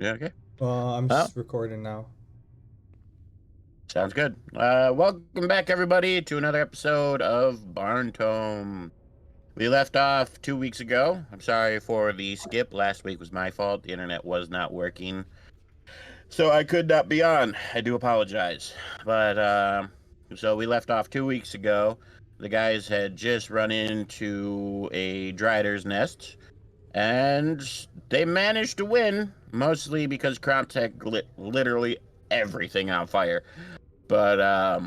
Yeah, okay. I'm Oh, recording now. sounds good. Welcome back, everybody, to another episode of Barntome. We left off 2 weeks ago. I'm sorry for the skip. Last week was my fault. The internet was not working, so I could not be on. I do apologize. So we left off 2 weeks ago. The guys had just run into a drider's nest, and they managed to win, mostly because Croptech lit literally everything on fire. But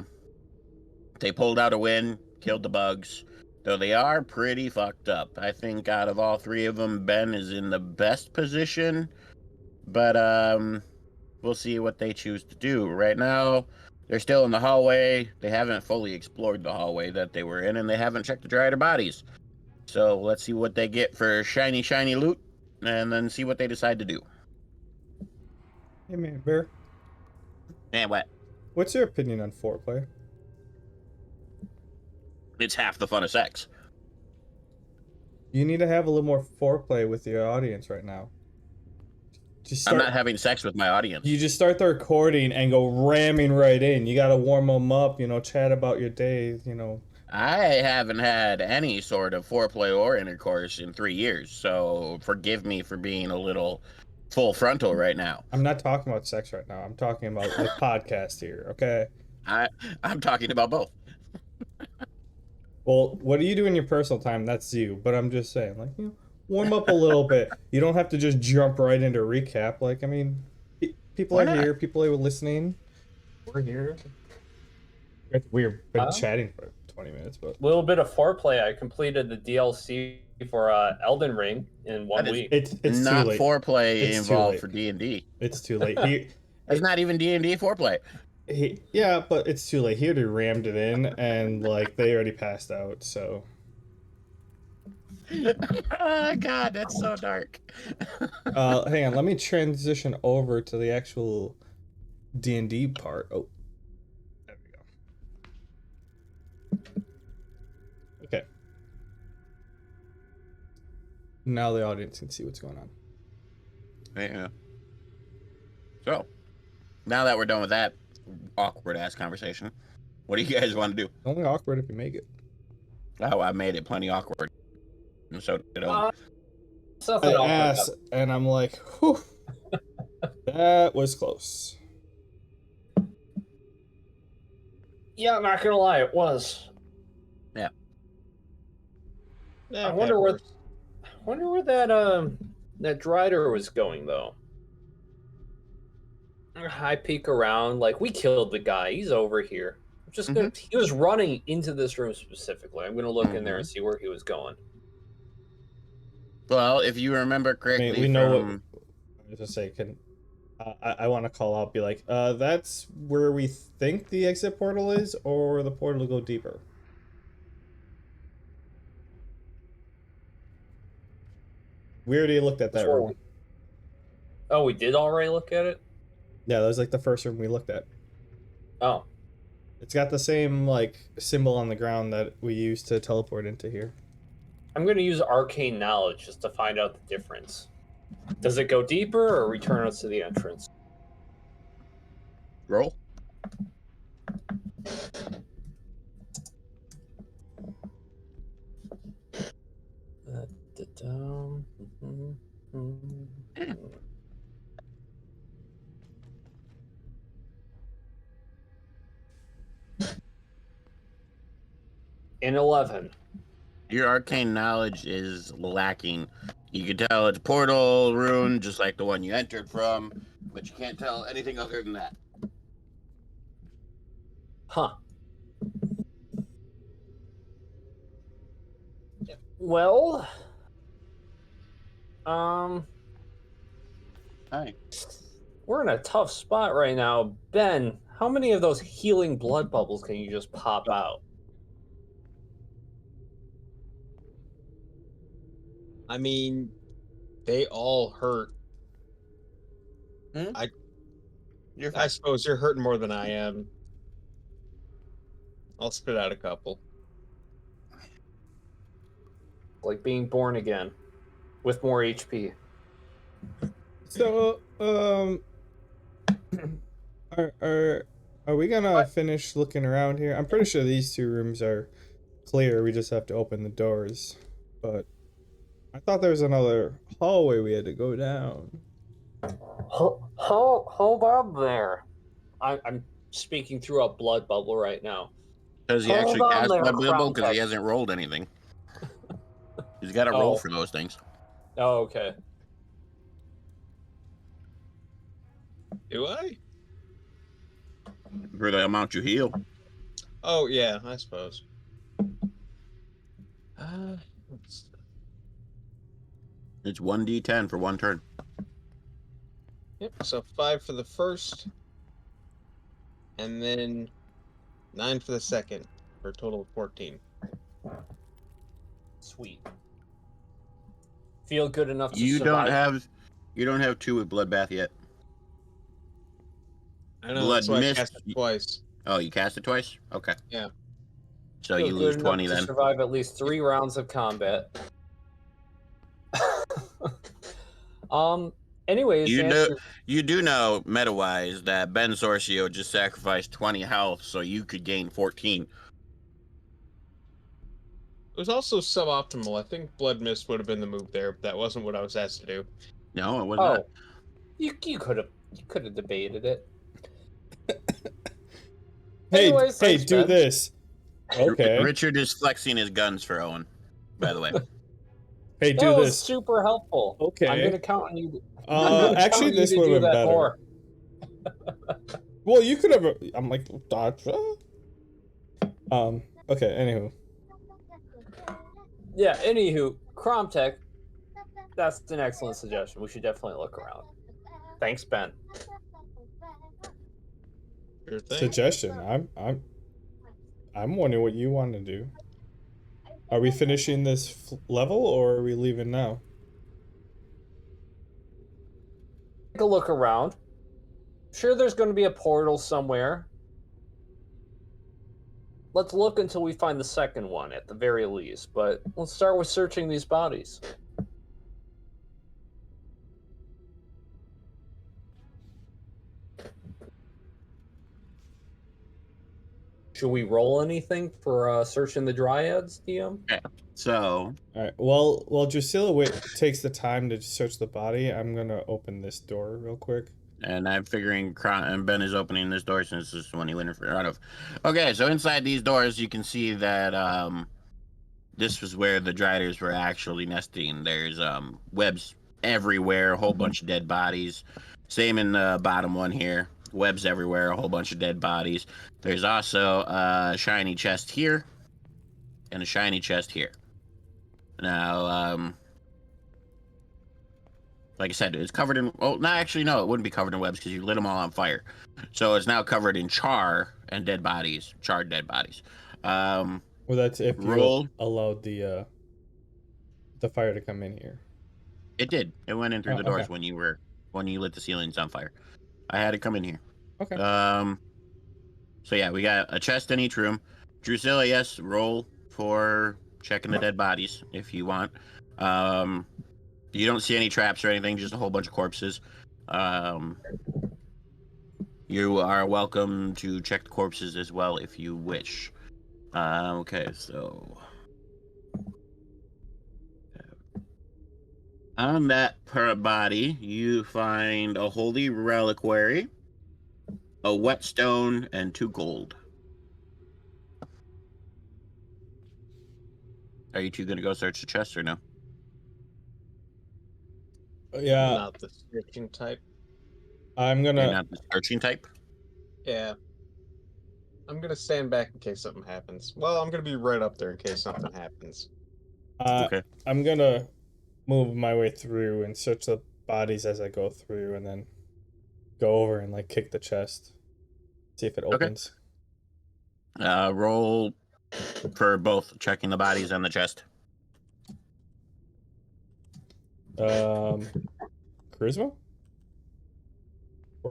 they pulled out a win, killed the bugs, though they are pretty fucked up. I think out of all three of them, Ben is in the best position, but we'll see what they choose to do. Right now, they're still in the hallway. They haven't fully explored the hallway that they were in, and they haven't checked the drider bodies. So let's see what they get for shiny loot, and then see what they decide to do. Hey man, Bear, And what? what's your opinion on foreplay? It's half the fun of sex. You need to have a little more foreplay with your audience right now. Just I'm start. not having sex with my audience. You just start the recording and go ramming right in. You gotta warm them up. Chat about your day. I haven't had any sort of foreplay or intercourse in 3 years, so forgive me for being a little full frontal right now. I'm not talking about sex right now. I'm talking about the podcast here. Okay. I I'm talking about both. Well, what do you do in your personal time? That's you. But I'm just saying, warm up a little bit. You don't have to just jump right into recap. People Why are not? here. People are listening. We're here. We've been chatting for 20 minutes, but little bit of foreplay. I completed the DLC for Elden Ring in one week. it's not too late. foreplay It's too involved late. for D&D. It's too late. It's not even D&D foreplay. Yeah, but it's too late. He already rammed it in, and they already passed out. So Oh god, that's so dark. hang on. Let me transition over to the actual D&D part. Oh, there we go. Okay. Now the audience can see what's going on. Yeah. So, now that we're done with that awkward ass conversation, what do you guys want to do? Only awkward if you make it. Oh, I made it plenty awkward. And so did Owen. Something I asked, and I'm like, whew, that was close. Yeah, I'm not gonna lie, it was. Yeah. I wonder where that Drider was going though. I peek around, like we killed the guy. He's over here. I'm just gonna. He was running into this room specifically. I'm gonna look in there and see where he was going. Well, if you remember correctly, I mean, we know what. I was just say, I want to call out, be like, that's where we think the exit portal is, or the portal will go deeper. We already looked at that room. Oh, we did already look at it? Yeah, that was the first room we looked at. Oh. It's got the same symbol on the ground that we used to teleport into here. I'm gonna use arcane knowledge just to find out the difference. Does it go deeper or return us to the entrance? Roll. In 11. Your arcane knowledge is lacking. You can tell it's portal rune, just like the one you entered from, but you can't tell anything other than that. Huh. Well, Hi. We're in a tough spot right now. Ben, how many of those healing blood bubbles can you just pop out? I mean, they all hurt. I suppose you're hurting more than I am. I'll spit out a couple. Like being born again with more HP. So, are we gonna finish looking around here? I'm pretty sure these two rooms are clear. We just have to open the doors. But I thought there was another hallway we had to go down. Hold up there. I'm speaking through a blood bubble right now. Does he actually Hold on cast there, blood bubble? Crown Because he Tech. hasn't rolled anything. He's got to roll for those things. Oh, okay. Do I? For the amount you heal. Oh yeah, I suppose. It's 1d10 for one turn. Yep. So 5 for the first, and then 9 for the second, for a total of 14. Sweet. Feel good enough to You survive. don't have 2 with bloodbath yet. I know. Blood That's why mist. I cast it twice. Oh, you cast it twice? Okay. Yeah. So Feel you good lose enough 20 to then. survive at least 3 rounds of combat. Anyways, You do know, meta-wise, that Ben Sorcio just sacrificed 20 health so you could gain 14. It was also suboptimal. I think Blood Mist would have been the move there, but that wasn't what I was asked to do. No, it was not. you could have debated it. Hey, Anyways, hey, thanks, do Ben. this. Okay. Richard is flexing his guns for Owen, by the way. Hey, That do was this. super helpful. Okay. I'm gonna count on you. I'm gonna Actually, count on you this to would do have been that better. more. Well, you could have. I'm like, dodge. Okay. Anywho. Yeah. Anywho, Cromtech. That's an excellent suggestion. We should definitely look around. Thanks, Ben. Sure thing. Suggestion. I'm wondering what you want to do. Are we finishing this level or are we leaving now? Take a look around. Sure, there's going to be a portal somewhere. Let's look until we find the second one at the very least. But let's start with searching these bodies. Should we roll anything for searching the dryads, DM? Okay. So, All right. While Drusilla takes the time to search the body, I'm gonna open this door real quick. and I'm figuring and Ben is opening this door since this is the one he went in front of. Okay, so inside these doors, you can see that this was where the driders were actually nesting. There's webs everywhere, a whole bunch of dead bodies. Same in the bottom one here. Webs everywhere, a whole bunch of dead bodies. There's also a shiny chest here and a shiny chest here. Now, like I said, it's covered in... Oh, no, actually, no, it wouldn't be covered in webs because you lit them all on fire. So it's now covered in char and dead bodies, charred dead bodies. Well, that's if you allowed the fire to come in here. It did. It went in through the doors okay. when you lit the ceilings on fire. I had it come in here. Okay. So yeah, we got a chest in each room. Drusilla, yes, roll for checking the dead bodies if you want. You don't see any traps or anything, just a whole bunch of corpses. You are welcome to check the corpses as well if you wish. Okay, so on that per body, you find a holy reliquary, a whetstone, and 2 gold. Are you two gonna go search the chest or no? Yeah. Not the searching type. I'm gonna. You're not the searching type? Yeah. I'm gonna stand back in case something happens. Well, I'm gonna be right up there in case something happens. Okay. I'm gonna move my way through and search the bodies as I go through, and then go over and like kick the chest, see if it opens. Roll for both checking the bodies and the chest. Charisma?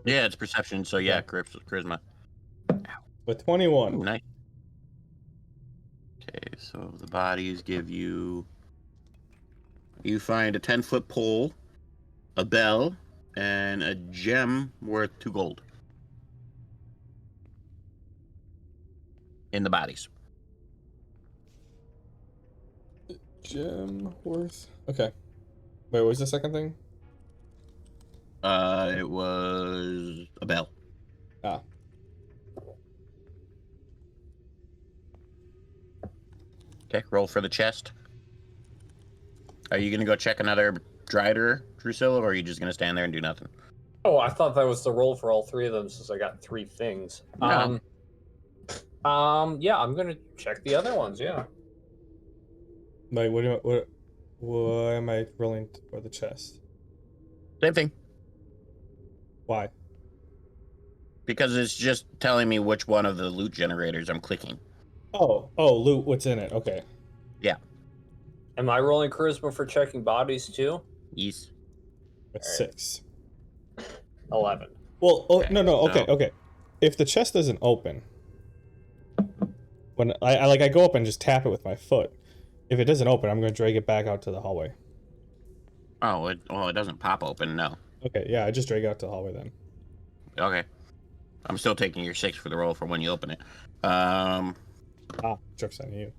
Yeah, it's perception, so yeah, charisma. With 21. Ooh, nice. Okay, so the bodies give you... You find a 10-foot pole, a bell, and a gem worth 2 gold. In the bodies. Gem worth. Okay. Wait, what was the second thing? It was a bell. Ah. Okay, roll for the chest. Are you gonna go check another Drider, Drusilla, or are you just gonna stand there and do nothing? Oh, I thought that was the roll for all 3 of them since I got 3 things. No. Yeah, I'm gonna check the other ones. Yeah. Wait, what am I rolling for the chest? Same thing. Why? Because it's just telling me which one of the loot generators I'm clicking. Oh, loot. What's in it? Okay. Yeah. Am I rolling charisma for checking bodies too? Yes. That's All right. 6. 11. Well, Okay, no. Okay, so- okay. If the chest doesn't open, when I go up and just tap it with my foot. If it doesn't open, I'm going to drag it back out to the hallway. Oh, it doesn't pop open. No. Okay, yeah, I just drag it out to the hallway then. Okay. I'm still taking your 6 for the roll for when you open it. Joke's on you.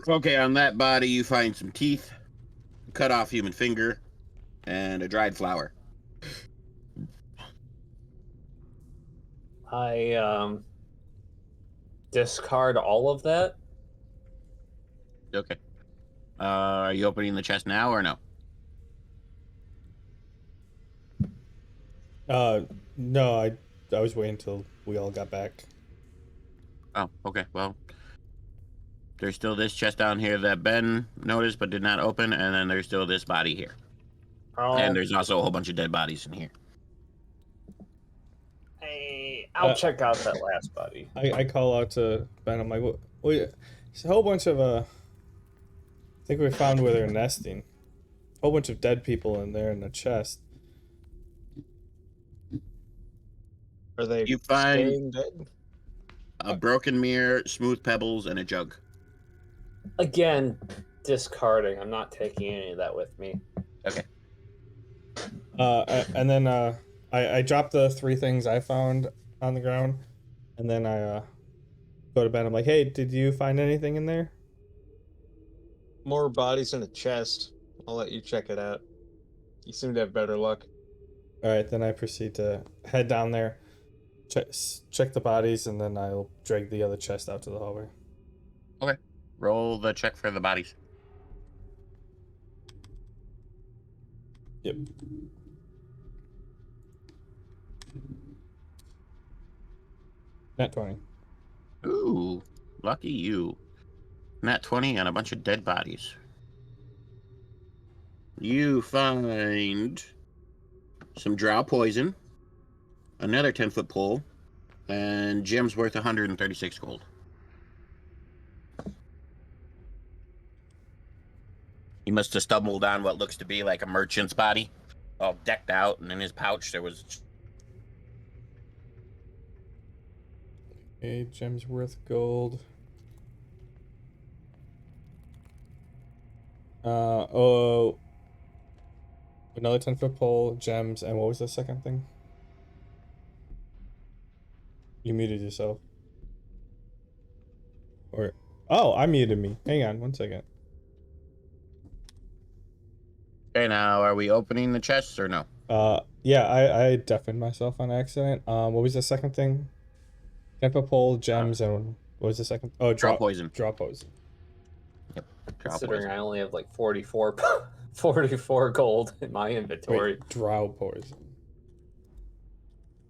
Okay, on that body you find some teeth, a cut off human finger, and a dried flower. I discard all of that. Okay. Are you opening the chest now or no? No, I was waiting until we all got back. Oh, okay. Well, there's still this chest down here that Ben noticed but did not open, and then there's still this body here. And there's also a whole bunch of dead bodies in here. Hey, I'll check out that last body. I call out to Ben. I'm like, it's a whole bunch of I think we found where they're nesting. A whole bunch of dead people in there in the chest. Are they You find staying dead? a broken mirror, smooth pebbles, and a jug. Again, discarding. I'm not taking any of that with me. Okay. And then I drop the 3 things I found on the ground, and then I go to Ben. I'm like, hey, did you find anything in there? More bodies in the chest. I'll let you check it out. You seem to have better luck. All right, then I proceed to head down there, check the bodies, and then I'll drag the other chest out to the hallway. Okay. Roll the check for the bodies. Yep. Nat 20. Ooh, lucky you. Nat 20 and a bunch of dead bodies. You find some drow poison, another 10-foot pole, and gems worth 136 gold. He must have stumbled on what looks to be like a merchant's body, all decked out, and in his pouch there was... Okay, gems worth gold. Another 10-foot pole, gems, and what was the second thing? You muted yourself. I muted me. Hang on 1 second. Okay, now are we opening the chests or no? Yeah, I deafened myself on accident. What was the second thing? 10-foot pole, gems, and what was the second? Oh, Drow poison. Drow poison. Yep. Considering I only have like 44 gold in my inventory. Wait, drow poison.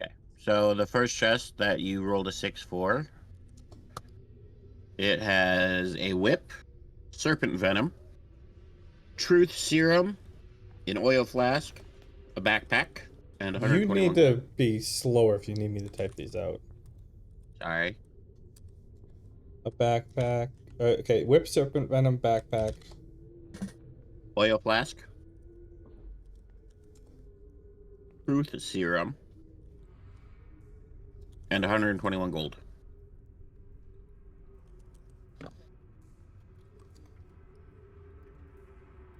Okay. So the first chest that you rolled a 6 for, it has a whip, serpent venom, truth serum, an oil flask, a backpack, and 121 You need to be slower if you need me to type these out. Sorry. A backpack. Okay, whip, serpent venom, backpack. Oil flask, truth serum, and 121 gold.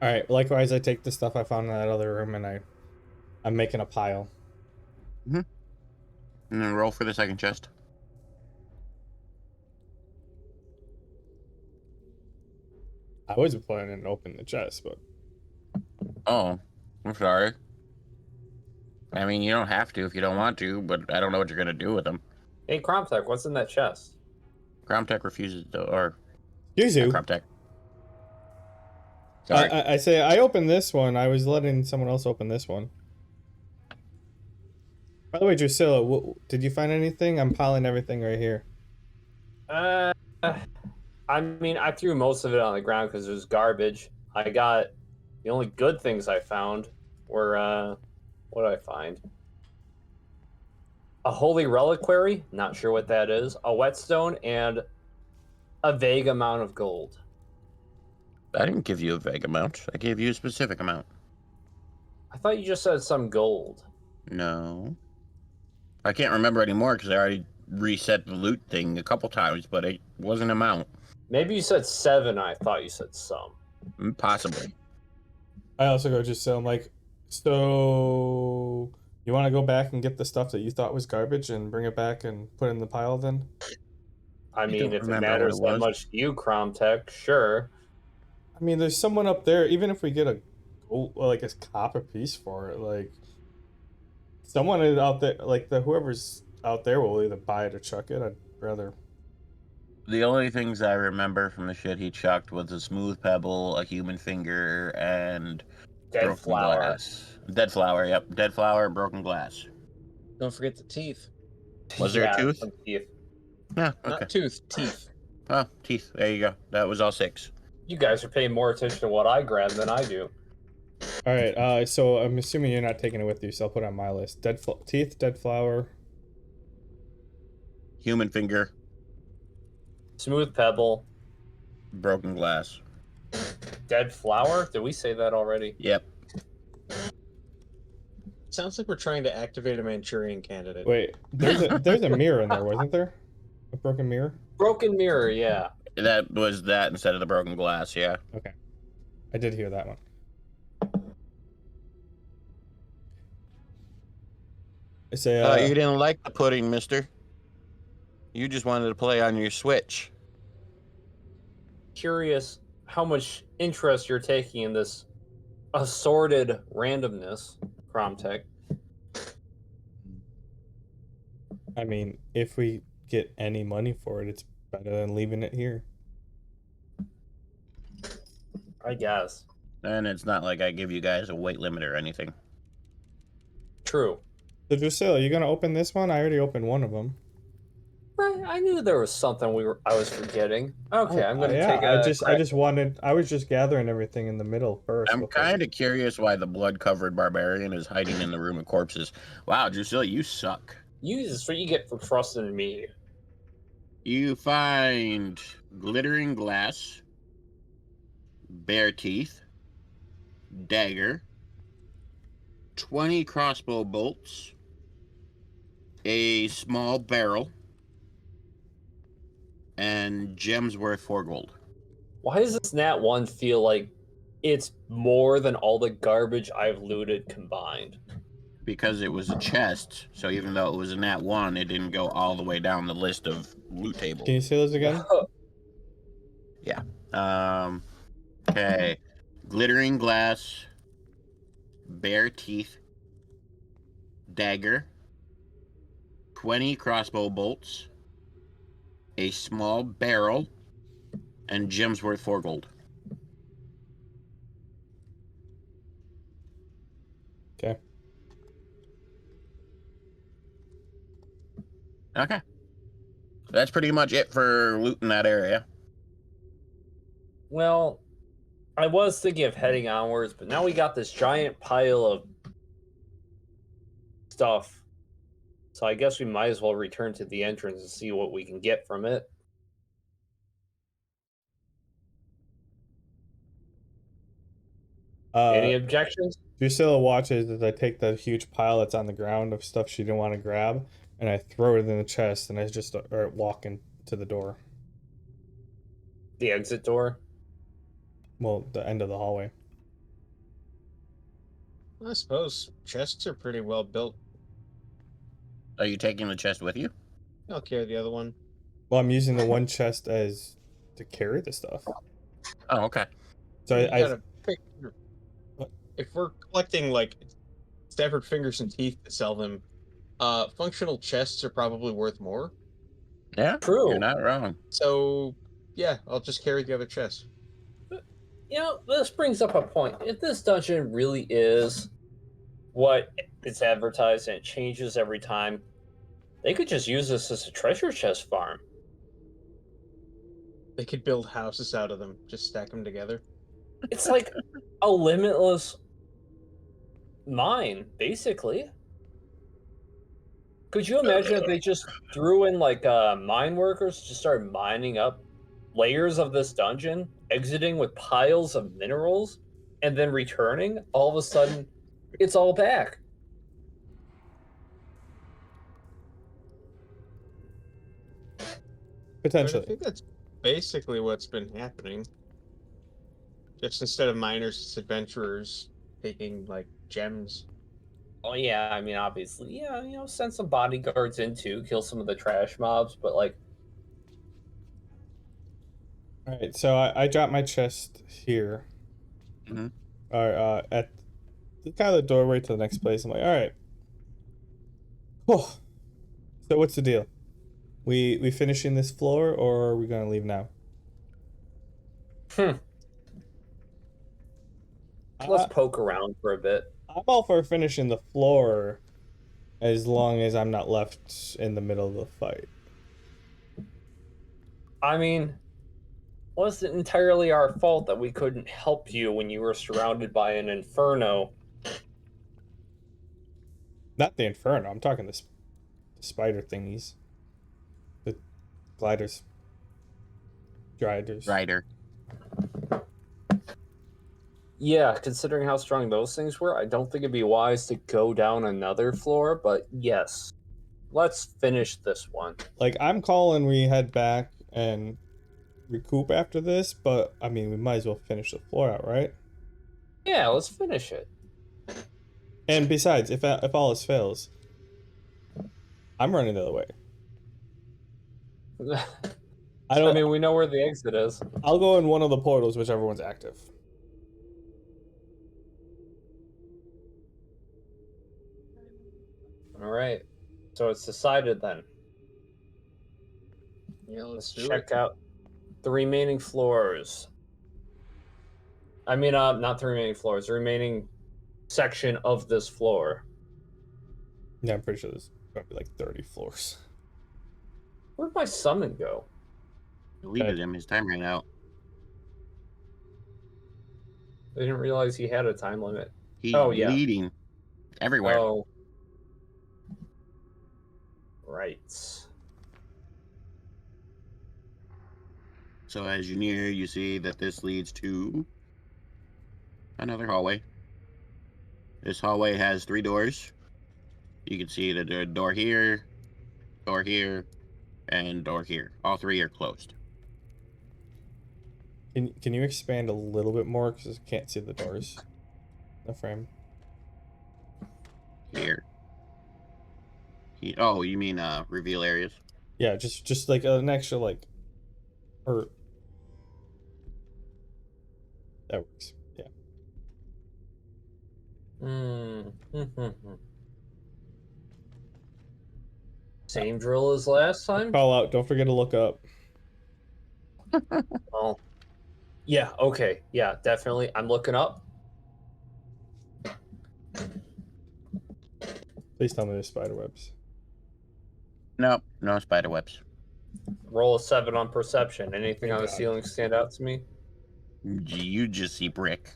All right. Likewise, I take the stuff I found in that other room and I'm making a pile. And then roll for the second chest. I was planning to open the chest, but Oh, I'm sorry. I mean, you don't have to if you don't want to, but I don't know what you're gonna do with them. Hey, Cromtech, what's in that chest? Cromtech refuses to, or excuse not you. Cromtech. Sorry. I say I opened this one. I was letting someone else open this one. By the way, Drusilla, did you find anything? I'm piling everything right here. Uh, I mean, I threw most of it on the ground because it was garbage. I got the only good things I found were what did I find? A holy reliquary, not sure what that is, a whetstone, and a vague amount of gold. I didn't give you a vague amount. I gave you a specific amount. I thought you just said some gold. No. I can't remember anymore because I already reset the loot thing a couple times, but it wasn't an amount. Maybe you said 7, I thought you said some. Possibly. I also go just so I'm like, so you want to go back and get the stuff that you thought was garbage and bring it back and put it in the pile then? I mean, don't if it remember what matters it that was. much to you, Cromtech, sure. I mean, there's someone up there. Even if we get a gold, like a copper piece for it, like someone is out there, like whoever's out there will either buy it or chuck it. I'd rather. The only things I remember from the shit he chucked was a smooth pebble, a human finger, and Dead broken flower. glass. Dead flower, yep. Dead flower, broken glass. Don't forget the teeth. Was there a tooth? some teeth. Yeah, okay. Not tooth, teeth. Oh, teeth. There you go. That was all 6. You guys are paying more attention to what I grab than I do. All right. So I'm assuming you're not taking it with you, so I'll put it on my list. Teeth, dead flower, Human finger, Smooth pebble, broken glass. dead flower. Did we say that already? Yep. Sounds like we're trying to activate a Manchurian candidate. Wait, there's a mirror in there, wasn't there? A broken mirror? Broken mirror, yeah. That was that instead of the broken glass, yeah. Okay. I did hear that one. I say, You didn't like the pudding, mister. You just wanted to play on your Switch. Curious how much interest you're taking in this assorted randomness, Cromtech. I mean, if we get any money for it, it's better than leaving it here. I guess. And it's not like I give you guys a weight limit or anything. True. So, Drusilla, you gonna open this one? I already opened one of them. Right, I knew there was something I was forgetting. Okay, I'm gonna yeah, take a I was just gathering everything in the middle first. I'm before- kind of curious why the blood-covered barbarian is hiding in the room of corpses. Wow, Drusilla, you suck. This is what you get for trusting me. You find glittering glass, bare teeth, dagger, 20 crossbow bolts, a small barrel, and gems worth 4 gold. Why does this Nat 1 feel like it's more than all the garbage I've looted combined? Because it was a chest, so even though it was a nat 1, it didn't go all the way down the list of loot table. Can you say those again? Okay. Glittering glass, bare teeth, dagger, 20 crossbow bolts, a small barrel, and gems worth 4 gold. Okay. Okay. That's pretty much it for loot in that area. Well, I was thinking of heading onwards, but now we got this giant pile of stuff. So I guess we might as well return to the entrance and see what we can get from it. Any objections? Drusilla watches as I take the huge pile that's on the ground of stuff she didn't want to grab, and I throw it in the chest, and I just start walking to the door. The exit door? Well, the end of the hallway. I suppose chests are pretty well built. Are you taking the chest with you? I'll carry the other one. Well, I'm using the one chest as to carry the stuff. Oh, okay. So You I gotta pick. What? If we're collecting like severed fingers and teeth to sell them, functional chests are probably worth more. Yeah, True. you're not wrong. So yeah, I'll just carry the other chest. You know, this brings up a point. If this dungeon really is what it's advertised and it changes every time, they could just use this as a treasure chest farm. They could build houses out of them, just stack them together. It's like a limitless mine, basically. Could you imagine if they just threw in like mine workers, just started mining up layers of this dungeon, exiting with piles of minerals, and then returning? All of a sudden, it's all back. But I potentially. think that's basically what's been happening. Just instead of miners, it's adventurers taking like gems. Oh yeah, I mean obviously, yeah, you know, send some bodyguards in too, kill some of the trash mobs, but like, All right, so I dropped my chest here, Mhm. or at the kind of the doorway to the next place. I'm like, all right. Oh, so what's the deal? We finishing this floor, or are we gonna leave now? let's poke around for a bit. I'm all for finishing the floor, as long as I'm not left in the middle of the fight. I mean, was it entirely our fault that we couldn't help you when you were surrounded by an inferno? Not the inferno. I'm talking the spider thingies, the gliders, driders. Rider. Yeah, considering how strong those things were, I don't think it'd be wise to go down another floor, but yes. Let's finish this one. Like, I'm calling we head back and recoup after this, but I mean, we might as well finish the floor out, right? Yeah, let's finish it. And besides, if all else fails, I'm running the other way. I mean, we know where the exit is. I'll go in one of the portals, whichever one's active. All right. So it's decided then. Yeah, Let's do check it. out the remaining floors. I mean, not the remaining floors, the remaining section of this floor. Yeah, I'm pretty sure there's gonna be like 30 floors. Where'd my summon go? Deleted him. His time ran out. I didn't realize he had a time limit. He's Oh, yeah. bleeding everywhere. Oh. Right. So as you near, you see that this leads to another hallway. This hallway has 3 doors. You can see that there's a door here, and door here. All 3 are closed. Can you expand a little bit more, because I can't see the doors in the frame? Here. Oh, you mean reveal areas? Yeah, just like an extra, like, or that works. Yeah. Same drill as last time? Call out. Don't forget to look up. Oh. Yeah, okay. Yeah, definitely. I'm looking up. Please tell me there's spider webs. Nope, no spider webs. Roll a 7 on perception. Anything Thank on the God. ceiling stand out to me? You just see brick.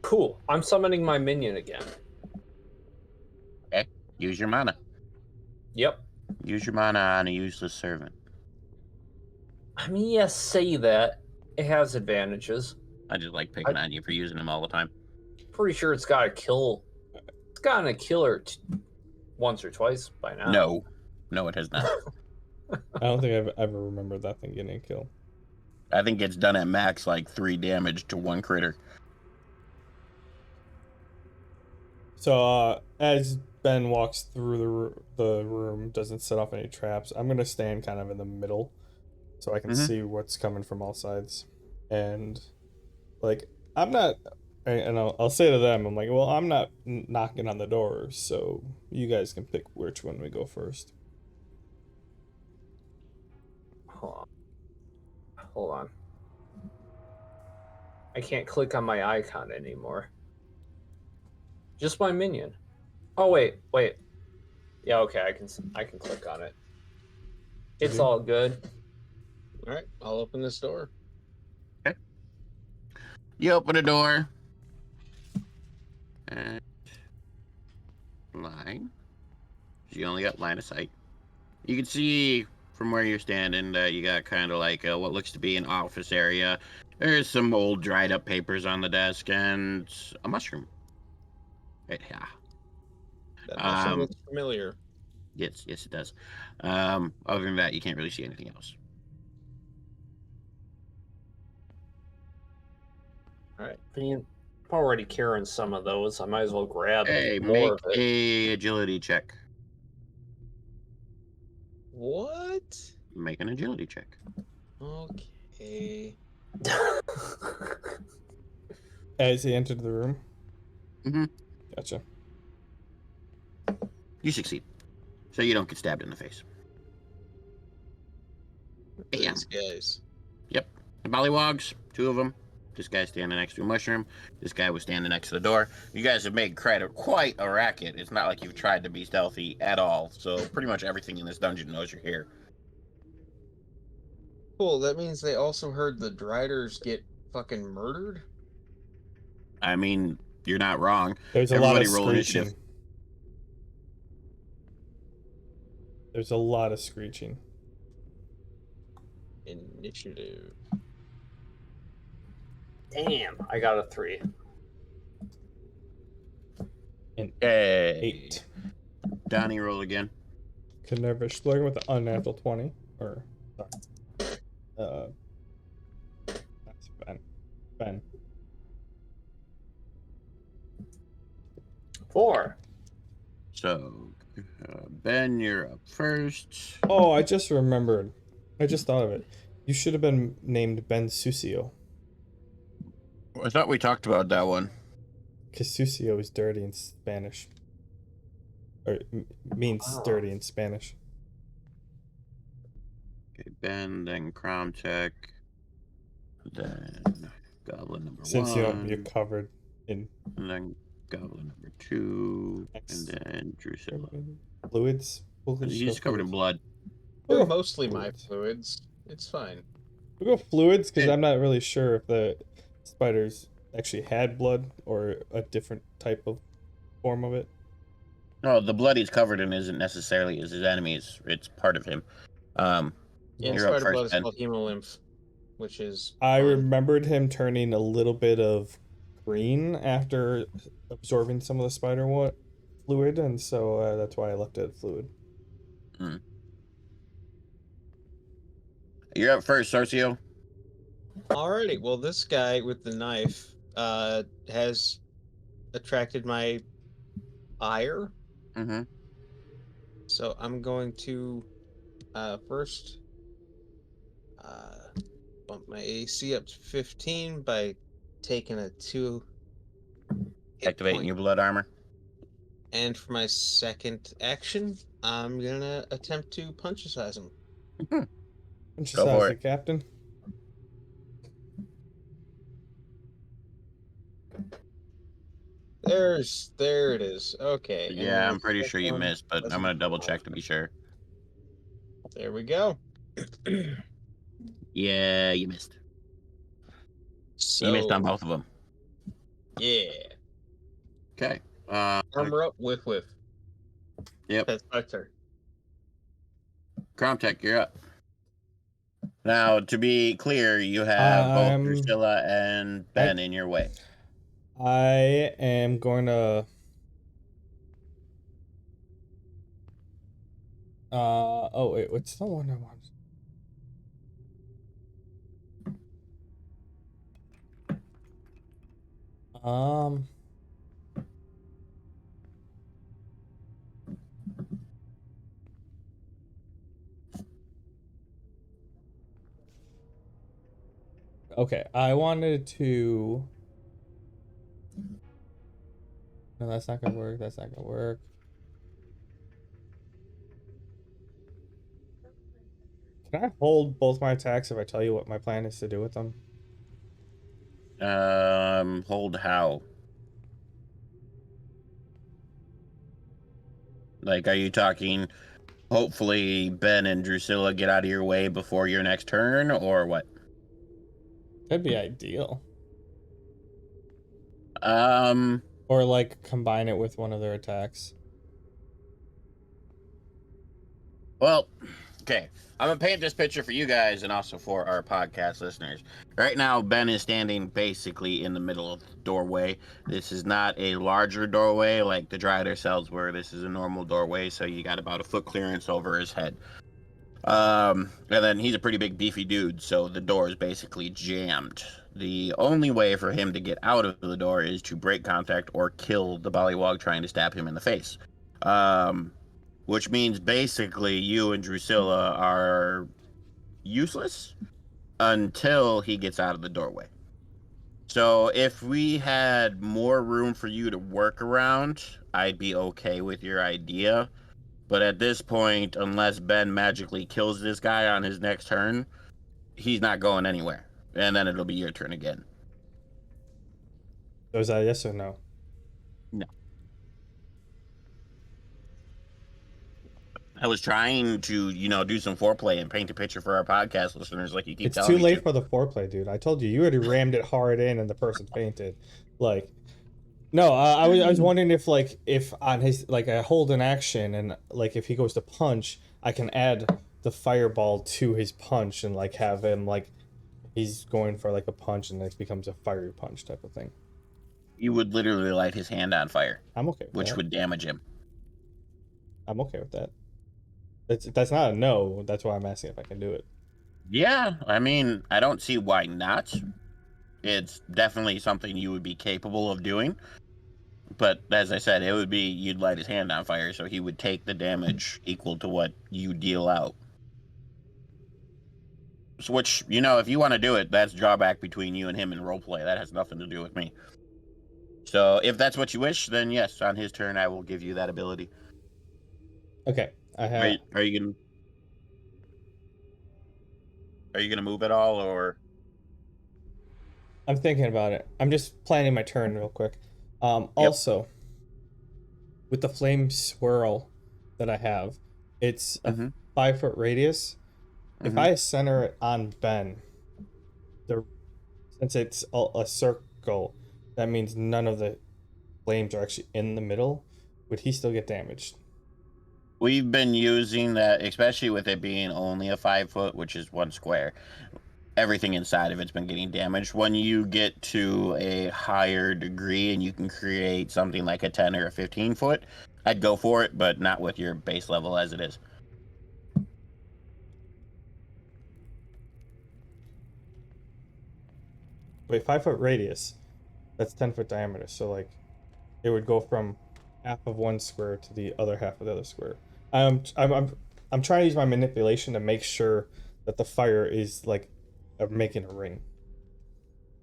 Cool. I'm summoning my minion again. Okay, use your mana. Yep. Use your mana on a useless servant. I mean, yes, say that. It has advantages. I just like picking on you for using them all the time. Pretty sure it's got a kill. It's gotten a killer once or twice by now. No, it has not. I don't think I've ever remembered that thing getting a kill. I think it's done at max like 3 damage to 1 critter. So as Ben walks through the room, doesn't set off any traps. I'm gonna stand kind of in the middle, so I can Mhm. see what's coming from all sides, and like I'm not. And I'll say to them, I'm like, well, I'm not knocking on the door, so you guys can pick which one we go first. Hold on. Hold on. I can't click on my icon anymore. Just my minion. Oh wait. Yeah, okay, I can click on it. It's all good. All right, I'll open this door. You open the door. And line. You only got line of sight. You can see from where you're standing that you got kind of like what looks to be an office area. There's some old dried up papers on the desk and a mushroom. Yeah. That mushroom Um, looks familiar. yes, it does. Other than that, you can't really see anything else. All right. I mean, I'm already carrying some of those. I might as well grab Hey, more make of it. a agility check. What? Make an agility check. Okay. As he entered the room. Mm-hmm. Gotcha. You succeed. So you don't get stabbed in the face. Bam. These guys. Yep. The Bollywogs, 2 of them. This guy's standing next to a mushroom. This guy was standing next to the door. You guys have made quite a racket. It's not like you've tried to be stealthy at all. So pretty much everything in this dungeon knows you're here. Cool. That means they also heard the Driders get fucking murdered. I mean, you're not wrong. There's a lot Everybody of roll initiative. screeching. There's a lot of screeching. Initiative. Damn, I got a 3. An Hey. 8. Donnie, roll again. Canerva exploring with an unnatural 20. Or, sorry. That's Ben. Ben. 4. So, Ben, you're up first. Oh, I just remembered. I just thought of it. You should have been named Ben Sucio. I thought we talked about that one. Because sucio is dirty in Spanish. Or means dirty in Spanish. Okay, Ben, then Crom Tech, then Goblin number Since 1. you're covered in And then Goblin number 2. And then Drusilla. fluids. He's covered in blood. We'll They're go mostly my fluids. fluids. It's fine. We'll go fluids because Hey. I'm not really sure if the spiders actually had blood or a different type of form of it. No, the blood he's covered in isn't necessarily his enemies. It's part of him. In You're up spider blood first, is Ben. called hemolymph, which is I fun. remembered him turning a little bit of green after absorbing some of the fluid, and so that's why I left it fluid. You're up first, Sarcio. Alrighty, well, this guy with the knife has attracted my ire, Mm-hmm. so I'm going to first bump my AC up to 15 by taking a 2 hit Activating point. your blood armor. And for my second action, I'm gonna attempt to punch-size him. Just Go for as the it. captain. There it is. Okay. and Yeah, then I'm the pretty sure second you one missed, but I'm doesn't- gonna double check to be sure. There we go. Yeah, you missed. So You missed on both of them. yeah, Okay. armor up, whiff. Yep. That's my turn. Cromtech, you're up. Now, to be clear, you have both Drusilla and Ben in your way. I am going to oh wait, what's the one I want? Okay, I wanted to. No, that's not gonna work. That's not gonna work. Can I hold both my attacks if I tell you what my plan is to do with them? Hold how? Like, are you talking? Hopefully, Ben and Drusilla get out of your way before your next turn, or what? That'd be ideal. Um. Or like combine it with one of their attacks. Well, okay. I'm gonna paint this picture for you guys and also for our podcast listeners. Right now, Ben is standing basically in the middle of the doorway. This is not a larger doorway like the Dryder cells were. This is a normal doorway, so you got about a foot clearance over his head. And then he's a pretty big beefy dude, so the door is basically jammed. The only way for him to get out of the door is to break contact or kill the Bollywog trying to stab him in the face. Which means basically you and Drusilla are useless until he gets out of the doorway. So if we had more room for you to work around, I'd be okay with your idea. But at this point, unless Ben magically kills this guy on his next turn, he's not going anywhere. And then it'll be your turn again. So is that yes or no? No. I was trying to, do some foreplay and paint a picture for our podcast listeners like you keep It's telling too me late to. for the foreplay, dude. I told you, you already rammed it hard in and the person fainted. Like, no, I was wondering if on his, like, I hold an action and, like, if he goes to punch, I can add the fireball to his punch and, like, have him, like, he's going for, like, a punch and it becomes a fiery punch type of thing. You would literally light his hand on fire, I'm okay with which that. would damage him. I'm okay with that. That's not a no. That's why I'm asking if I can do it. Yeah, I mean, I don't see why not. It's definitely something you would be capable of doing. But as I said, it would be you'd light his hand on fire, so he would take the damage equal to what you deal out. So which, if you want to do it, that's drawback between you and him in roleplay. That has nothing to do with me. So if that's what you wish, then yes, on his turn, I will give you that ability. Okay, I Are have. you, are you gonna are you gonna move at all, or? I'm thinking about it. I'm just planning my turn real quick. Yep. Also, with the flame swirl that I have, it's a Mm-hmm. 5 foot radius. If Mm-hmm. I center it on Ben, since it's a circle, that means none of the flames are actually in the middle. Would he still get damaged? We've been using that, especially with it being only a 5 foot, which is 1 square. Everything inside of it's been getting damaged. When you get to a higher degree and you can create something like a 10 or a 15 foot, I'd go for it, but not with your base level as it is. Wait, 5 foot radius. That's 10 foot diameter. So like, it would go from half of one square to the other half of the other square. I'm trying to use my manipulation to make sure that the fire is like making a ring.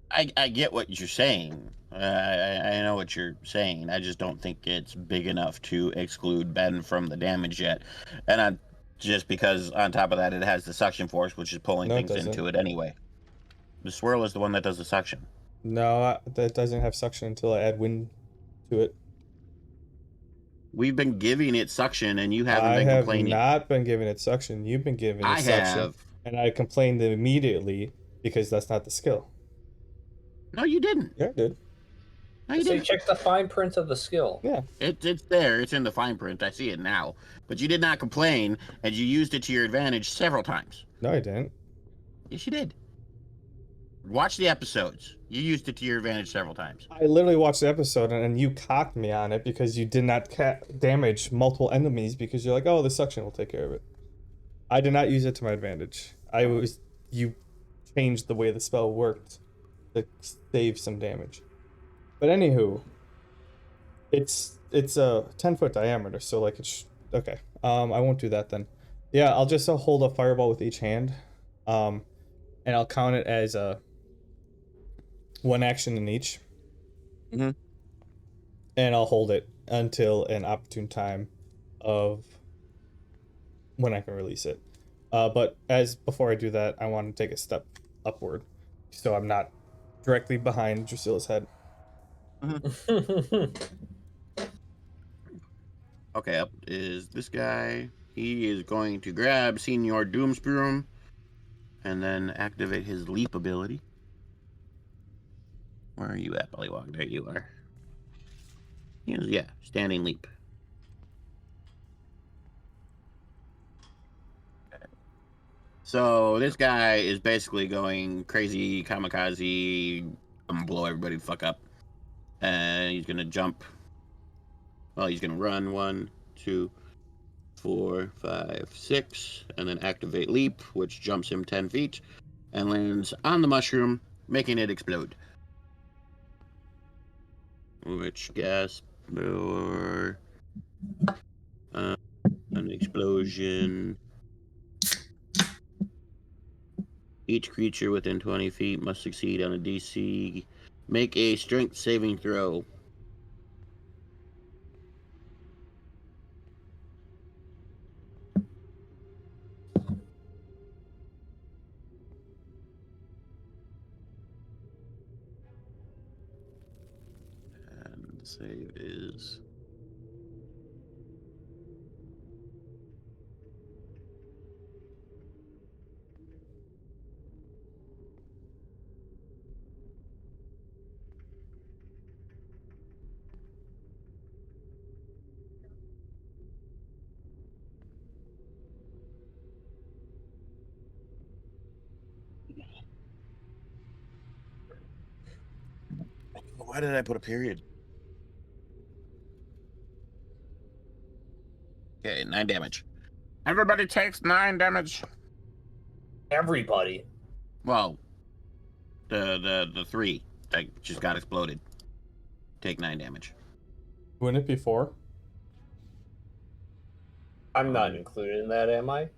I get what you're saying. I know what you're saying. I just don't think it's big enough to exclude Ben from the damage yet. And just because on top of that, it has the suction force, which is pulling No, it things doesn't. into it anyway. The swirl is the one that does the suction. No, that doesn't have suction until I add wind to it. We've been giving it suction, and you haven't I been have complaining. not been giving it suction. You've been giving it I suction. have. And I complained immediately because that's not the skill. No, you didn't. Yeah, I did. No, you So you didn't. check the fine print of the skill. Yeah. It's there. It's in the fine print. I see it now. But you did not complain, and you used it to your advantage several times. No, I didn't. Yes, you did. Watch the episodes. You used it to your advantage several times. I literally watched the episode and you cocked me on it because you did not damage multiple enemies because you're like, oh, the suction will take care of it. I did not use it to my advantage. You changed the way the spell worked to save some damage. But anywho, it's a 10 foot diameter, so like it's okay. I won't do that then. Yeah, I'll just hold a fireball with each hand, and I'll count it as a 1 action in each. Mhm. And I'll hold it until an opportune time of when I can release it. But as before I do that, I want to take a step upward, so I'm not directly behind Drusilla's head. Okay, up is this guy. He is going to grab Senior Doomsbroom and then activate his leap ability. Where are you at, Bullywog? There you are. Yeah, standing leap. So this guy is basically going crazy kamikaze. I'm gonna blow everybody the fuck up. And he's gonna jump. Well, he's gonna run 1, 2, 4, 5, 6, and then activate leap, which jumps him 10 feet and lands on the mushroom, making it explode. Which gas or an explosion. Each creature within 20 feet must succeed on a DC. Make a strength saving throw. And the save is... Why did I put a period? Okay, 9 damage. Everybody takes 9 damage. Everybody. Well, the 3 that just got exploded take 9 damage. Wouldn't it be 4? I'm not included in that, am I?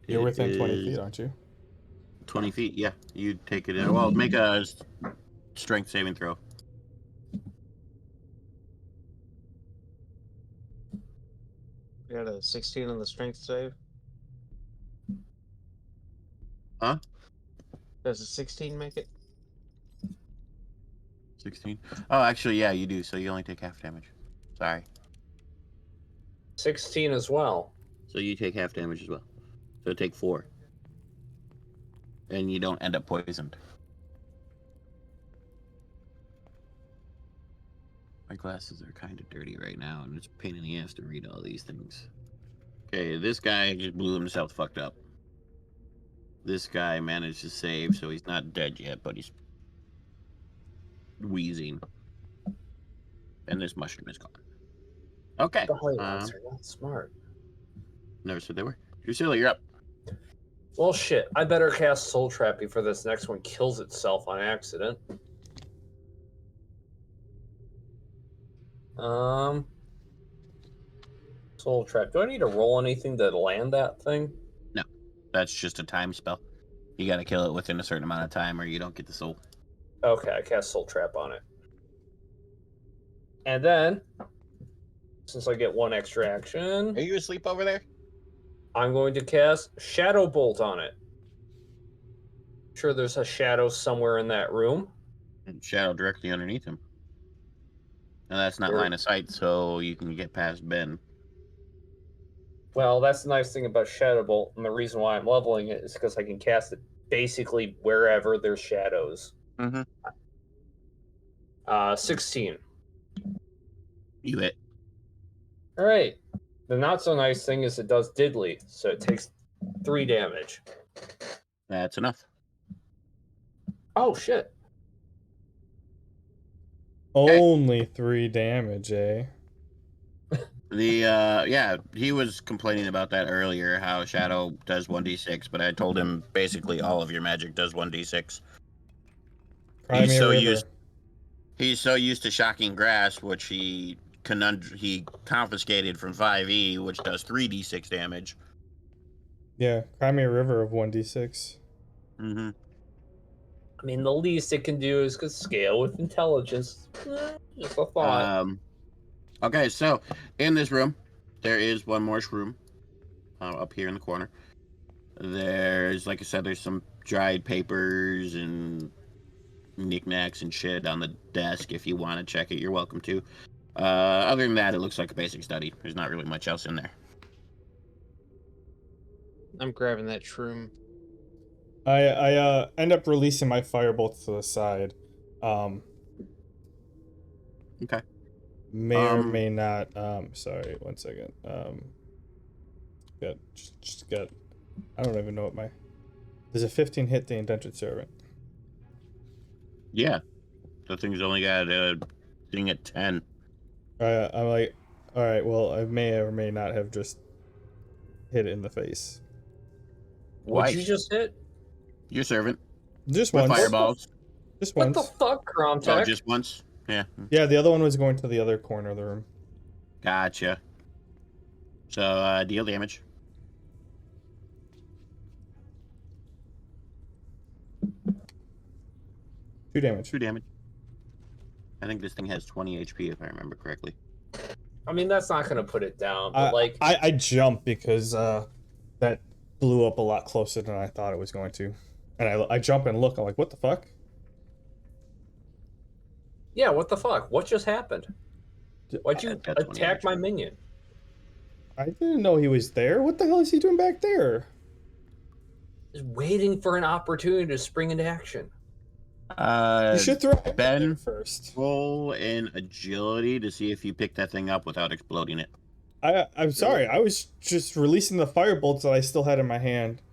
You're It within 20 is feet, aren't you? 20 feet, yeah. You take it in. Well, make a strength saving throw. We got a 16 on the strength save. Huh? Does a 16 make it? 16? Oh, actually, yeah, you do. So you only take half damage. Sorry. 16 as well. So you take half damage as well. So take 4. And you don't end up poisoned. My glasses are kind of dirty right now, and it's a pain in the ass to read all these things. Okay, this guy just blew himself fucked up. This guy managed to save, so he's not dead yet, but he's wheezing. And this mushroom is gone. Okay. The Hollywoods are not smart. Never said they were. Drusilla, you're up. Well, shit. I better cast Soul Trap before this next one kills itself on accident. Soul Trap. Do I need to roll anything to land that thing? No, that's just a time spell. You gotta kill it within a certain amount of time or you don't get the soul. Okay, I cast Soul Trap on it. And then, since I get 1 extra action, Are you asleep over there? I'm going to cast Shadow Bolt on it. Sure, there's a shadow somewhere in that room. And shadow directly underneath him. And that's not Sure. line of sight, so you can get past Ben. Well, that's the nice thing about Shadow Bolt, and the reason why I'm leveling it is because I can cast it basically wherever there's shadows. Mm-hmm. 16. You hit. All right. The not so nice thing is it does diddly, so it takes 3 damage. That's enough. Oh shit! Only 3 damage, eh? Yeah, he was complaining about that earlier, how Shadow does 1d6, but I told him basically all of your magic does 1d6. Cry me a river. He's so used to Shocking Grasp, which he confiscated from 5e, which does 3d6 damage. Yeah, cry me a river of 1d6. Mm-hmm. I mean, the least it can do is scale with intelligence. Just a thought. Okay, so in this room, there is one more shroom up here in the corner. There's, like I said, there's some dried papers and knickknacks and shit on the desk. If you want to check it, you're welcome to. Other than that, it looks like a basic study. There's not really much else in there. I'm grabbing that shroom. I end up releasing my firebolt to the side. Okay. May or may not. Sorry, one second. Got. I don't even know what my. There's a 15 hit the indentured servant. Yeah. The thing's only got a thing at 10. I'm like, all right. Well, I may or may not have just hit it in the face. What'd you Twice. just hit? Your servant. Just With once. fireballs. Just What once. the fuck, Oh, Kromtech? just once? Yeah. Yeah, the other one was going to the other corner of the room. Gotcha. So, deal damage. 2 damage. 2 damage. I think this thing has 20 HP, if I remember correctly. I mean, that's not gonna put it down, but like, I jumped because that blew up a lot closer than I thought it was going to, and I jump and look. I'm like, what the fuck? yeah, what the fuck? What just happened? Why'd you That's 20 attack my HP. minion? I didn't know he was there. What the hell is he doing back there? Just waiting for an opportunity to spring into action. You should throw him Ben, there first. roll in agility to see if you pick that thing up without exploding it. I'm sorry. I was just releasing the firebolts that I still had in my hand,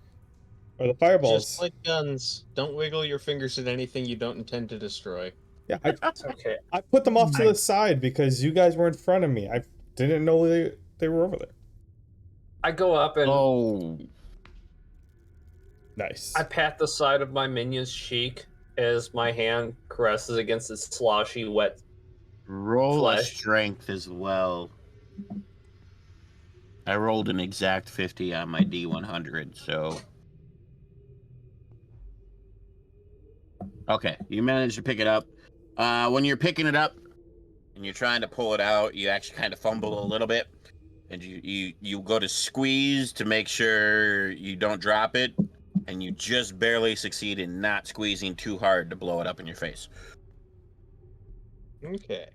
or the fireballs. Just like guns, don't wiggle your fingers at anything you don't intend to destroy. Yeah, Okay. I put them off to the side because you guys were in front of me. I didn't know they were over there. I go up and Oh. Nice. I pat the side of my minion's cheek as my hand caresses against its sloshy, wet. Roll a Flesh. strength as well. I rolled an exact 50 on my D100, so... Okay, you managed to pick it up. When you're picking it up and you're trying to pull it out, you actually kind of fumble a little bit. And you go to squeeze to make sure you don't drop it. And you just barely succeed in not squeezing too hard to blow it up in your face. Okay.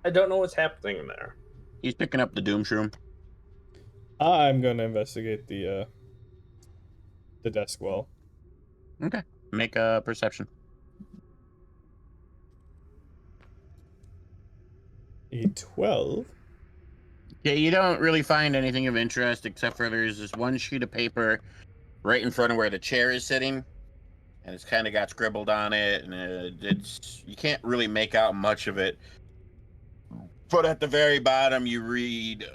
I don't know what's happening in there. He's picking up the Doom Shroom. I'm gonna investigate the desk well. Okay. Make a perception. A 12. Yeah, you don't really find anything of interest except for there's this one sheet of paper right in front of where the chair is sitting, and it's kind of got scribbled on it, and it's you can't really make out much of it. But at the very bottom, you read,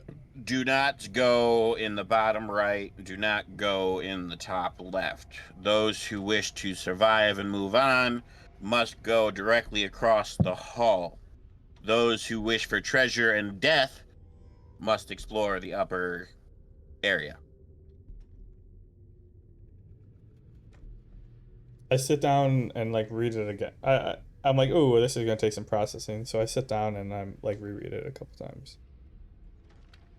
"Do not go in the bottom right. Do not go in the top left. Those who wish to survive and move on must go directly across the hall. Those who wish for treasure and death must explore the upper area." I sit down and like read it again. I'm like, oh, this is gonna take some processing. So I sit down and I'm like reread it a couple times.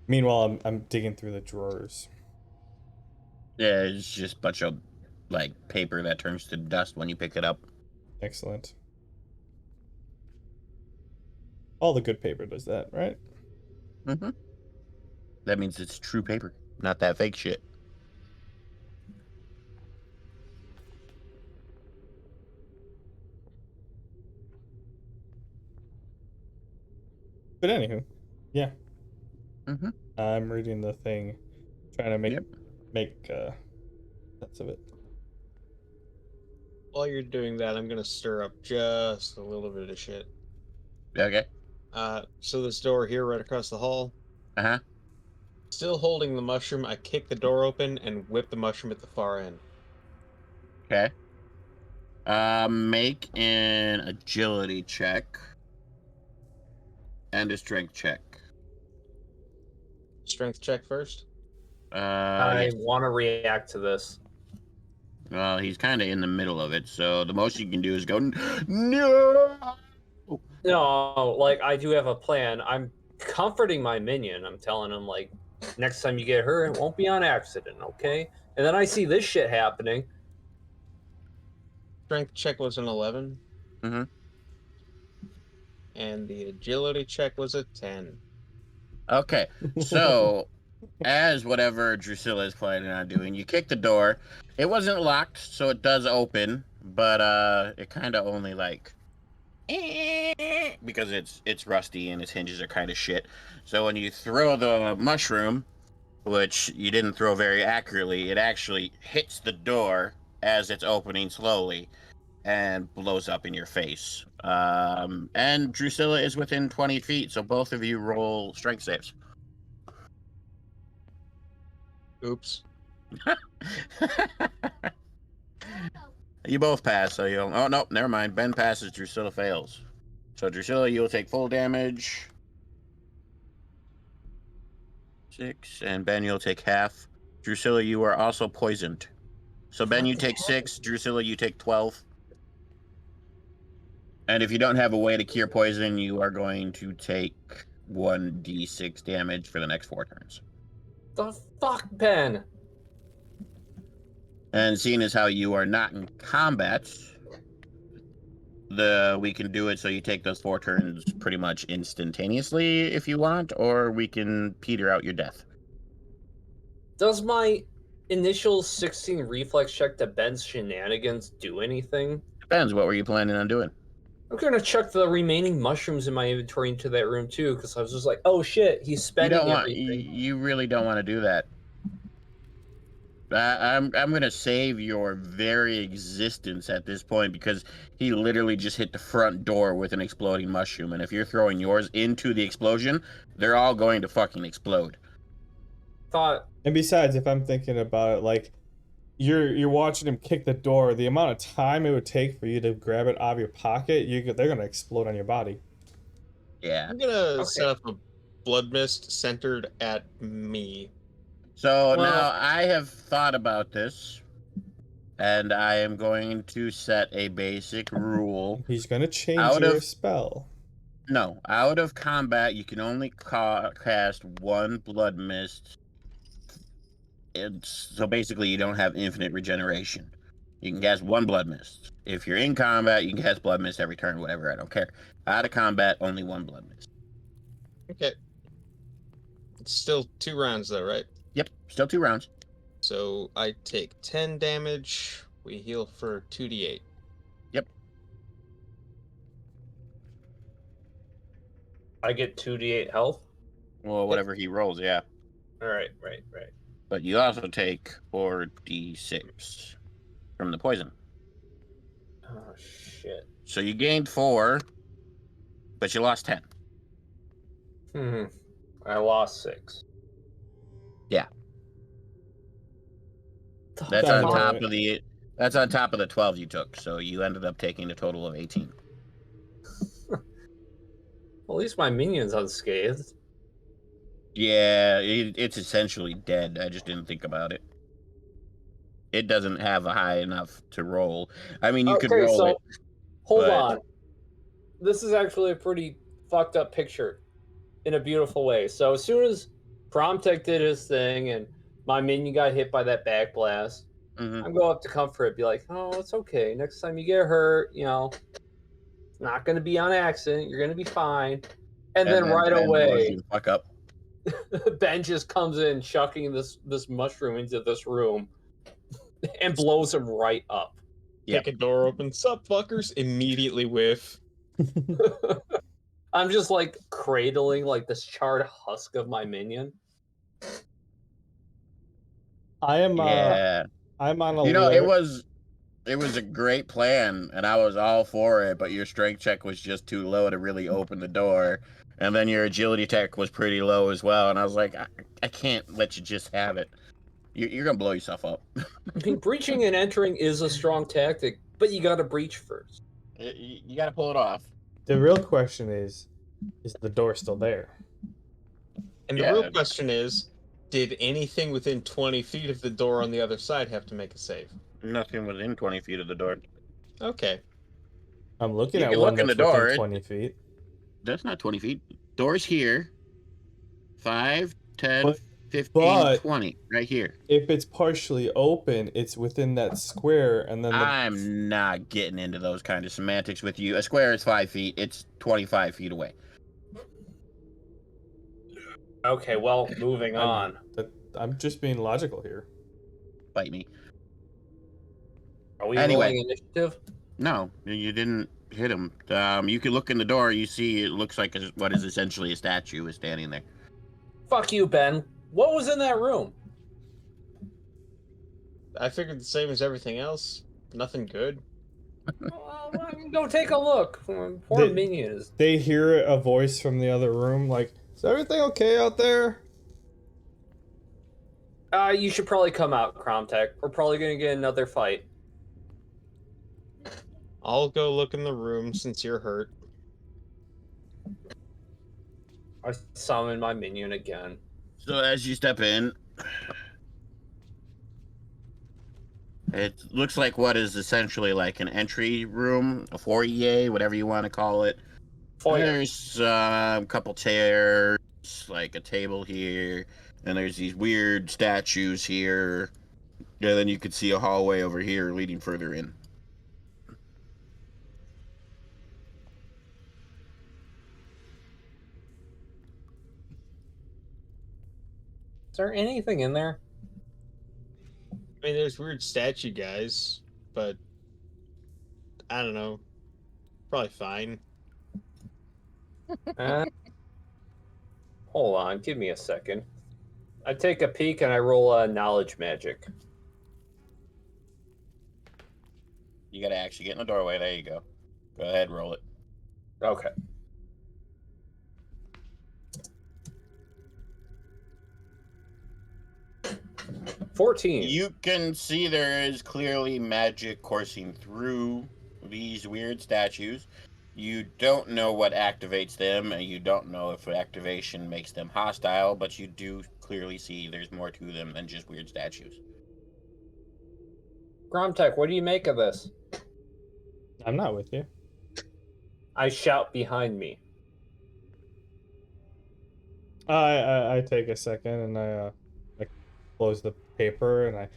Meanwhile, I'm digging through the drawers. Yeah, it's just a bunch of like paper that turns to dust when you pick it up. Excellent. All the good paper does that, right? Mm-hmm. That means it's true paper, not that fake shit. But anywho, yeah. Mm-hmm. I'm reading the thing, trying to make sense of it. While you're doing that, I'm gonna stir up just a little bit of shit. Okay. So this door here, right across the hall, Uh-huh. still holding the mushroom, I kick the door open and whip the mushroom at the far end. Okay. Make an agility check and a strength check. Strength check first. I Yes. want to react to this. Well, he's kind of in the middle of it, so the most you can do is go, no! No, like, I do have a plan. I'm comforting my minion. I'm telling him, like, next time you get hurt, it won't be on accident, okay? And then I see this shit happening. Strength check was an 11. Mm-hmm. And the agility check was a 10. Okay, so as whatever Drusilla is planning on doing, you kick the door. It wasn't locked, so it does open, but it kind of only like because it's rusty and its hinges are kind of shit. So when you throw the mushroom, which you didn't throw very accurately, it actually hits the door as it's opening slowly and blows up in your face. And Drusilla is within 20 feet, so both of you roll strength saves. Oops. You both pass, so you'll. Oh, no, never mind. Ben passes, Drusilla fails. So, Drusilla, you'll take full damage. 6, and Ben, you'll take half. Drusilla, you are also poisoned. So, Ben, you take 6. Drusilla, you take 12. And if you don't have a way to cure poison, you are going to take 1d6 damage for the next 4 turns. The fuck, Ben? And seeing as how you are not in combat, we can do it so you take those 4 turns pretty much instantaneously if you want, or we can peter out your death. Does my initial 16 reflex check to Ben's shenanigans do anything? Depends. What were you planning on doing? I'm gonna chuck the remaining mushrooms in my inventory into that room too, because I was just like, oh shit, he's You spending don't want. everything. You really don't want to do that. I'm gonna save your very existence at this point because he literally just hit the front door with an exploding mushroom, and if you're throwing yours into the explosion, they're all going to fucking explode. Thought, And besides, if I'm thinking about it, like you're watching him kick the door, the amount of time it would take for you to grab it out of your pocket, they're gonna explode on your body. Yeah. I'm gonna Okay. set up a blood mist centered at me. So Well- now I have thought about this, and I am going to set a basic rule. He's gonna change Out your of- spell. No, out of combat, you can only cast 1 blood mist. So basically, you don't have infinite regeneration. You can cast 1 blood mist. If you're in combat, you can cast blood mist every turn, whatever, I don't care. Out of combat, only 1 blood mist. Okay. It's still 2 rounds though, right? Yep, still 2 rounds. So I take 10 damage. We heal for 2d8. I get 2d8 health. Well, whatever he rolls, yeah. All right. But you also take 4d6 from the poison. Oh shit. So you gained 4, but you lost 10. I lost 6. Yeah. That's on fuck? top of the. That's on top of the 12 you took, so you ended up taking a total of 18. Well, at least my minion's unscathed. Yeah, it's essentially dead. I just didn't think about it. It doesn't have a high enough to roll. I mean, you could roll so it. hold but- on. This is actually a pretty fucked up picture in a beautiful way. So as soon as Promtech did his thing and my minion got hit by that back blast, Mhm. I'm going up to comfort it, be like, oh, it's okay. Next time you get hurt, it's not going to be on accident. You're going to be fine. And then right Ben blows away, you the fuck up. Ben just comes in, chucking this mushroom into this room and blows him right up. Yep. Kick a door open. Sup, fuckers? Immediately whiff. I'm just like cradling like this charred husk of my minion. I am Yeah. I'm on a It was a great plan, and I was all for it, but your strength check was just too low to really open the door. And then your agility check was pretty low as well, and I was like, I can't let you just have it. You're going to blow yourself up. I mean, breaching and entering is a strong tactic, but you gotta breach first. You got to pull it off. The real question is the door still there? And the Yeah. real question is, did anything within 20 feet of the door on the other side have to make a save? Nothing within 20 feet of the door. Okay. I'm looking You at can one look in that's the door. within 20 feet. That's not 20 feet. Door's here. 5, 10, But- 15, but- 20. Right here. If it's partially open, it's within that square, and then I'm not getting into those kind of semantics with you. A square is 5 feet. It's 25 feet away. Okay, well, moving on. I'm just being logical here. Bite me. Are we Anyway. rolling initiative? No, you didn't hit him. You can look in the door. You see it looks like what is essentially a statue is standing there. Fuck you, Ben. What was in that room? I figured the same as everything else. Nothing good. Well, go take a look. Poor minion is. They hear a voice from the other room, like, "Is everything okay out there?" You should probably come out, Cromtech. We're probably gonna get another fight. I'll go look in the room since you're hurt. I summon my minion again. So as you step in, it looks like what is essentially like an entry room, a foyer, whatever you want to call it. Foyer. There's a couple chairs, like a table here, and there's these weird statues here. And then you could see a hallway over here leading further in. Is there anything in there? I mean, there's weird statue guys, but I don't know. Probably fine. Hold on, give me a second. I take a peek and I roll a knowledge magic. You gotta actually get in the doorway. There you go. Go ahead, roll it. Okay. $14. You can see there is clearly magic coursing through these weird statues. You don't know what activates them, and you don't know if activation makes them hostile, but you do clearly see there's more to them than just weird statues. Gromtech, what do you make of this? I'm not with you. I shout behind me. I take a second and I close the paper and I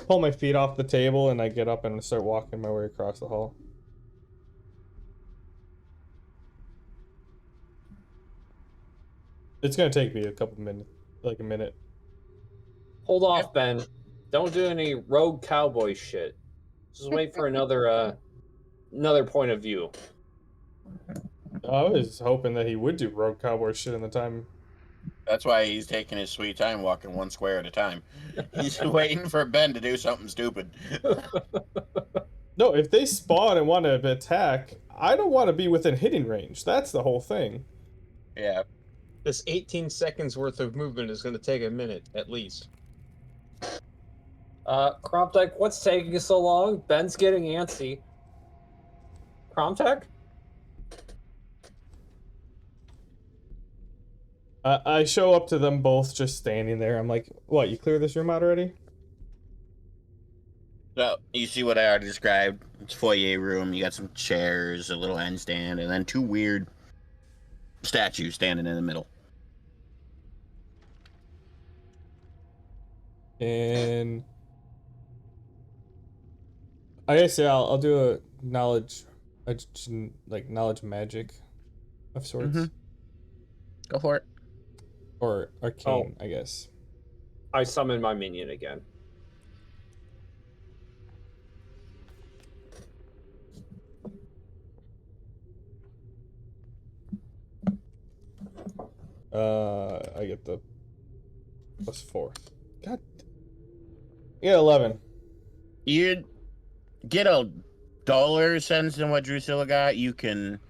pull my feet off the table and I get up and start walking my way across the hall. It's gonna take me a couple minutes, like a minute. Hold off, Ben. Don't do any rogue cowboy shit. Just wait for another point of view. I was hoping that he would do rogue cowboy shit in the time. That's why he's taking his sweet time walking one square at a time. He's waiting for Ben to do something stupid. No, if they spawn and want to attack, I don't want to be within hitting range. That's the whole thing. Yeah. This 18 seconds worth of movement is going to take a minute, at least. Cromtech, what's taking so long? Ben's getting antsy. Cromtech? I show up to them both just standing there. I'm like, what, you clear this room out already? So, you see what I already described. It's a foyer room. You got some chairs, a little end stand, and then two weird statues standing in the middle. And I guess, yeah, I'll do a knowledge magic of sorts. Mhm. Go for it. Or arcane, I guess. I summon my minion again. I get the +4. God. Yeah, 11. You get a duller sense than what Drusilla got. You can,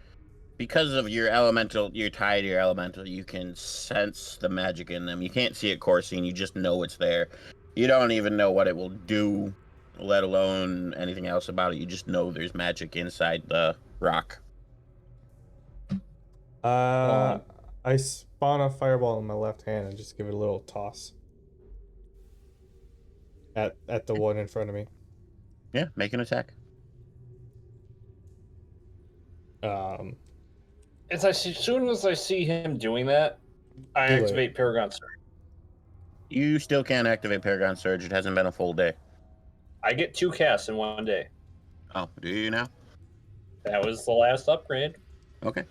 because of your elemental, you're tied to your elemental, you can sense the magic in them. You can't see it coursing, you just know it's there. You don't even know what it will do, let alone anything else about it. You just know there's magic inside the rock. I spawn a fireball in my left hand and just give it a little toss at the one in front of me. Yeah, make an attack. As soon as I see him doing that, I Too late. activate Paragon Surge. You still can't activate Paragon Surge. It hasn't been a full day. I get 2 casts in one day. Oh, do you now? That was the last upgrade. Okay.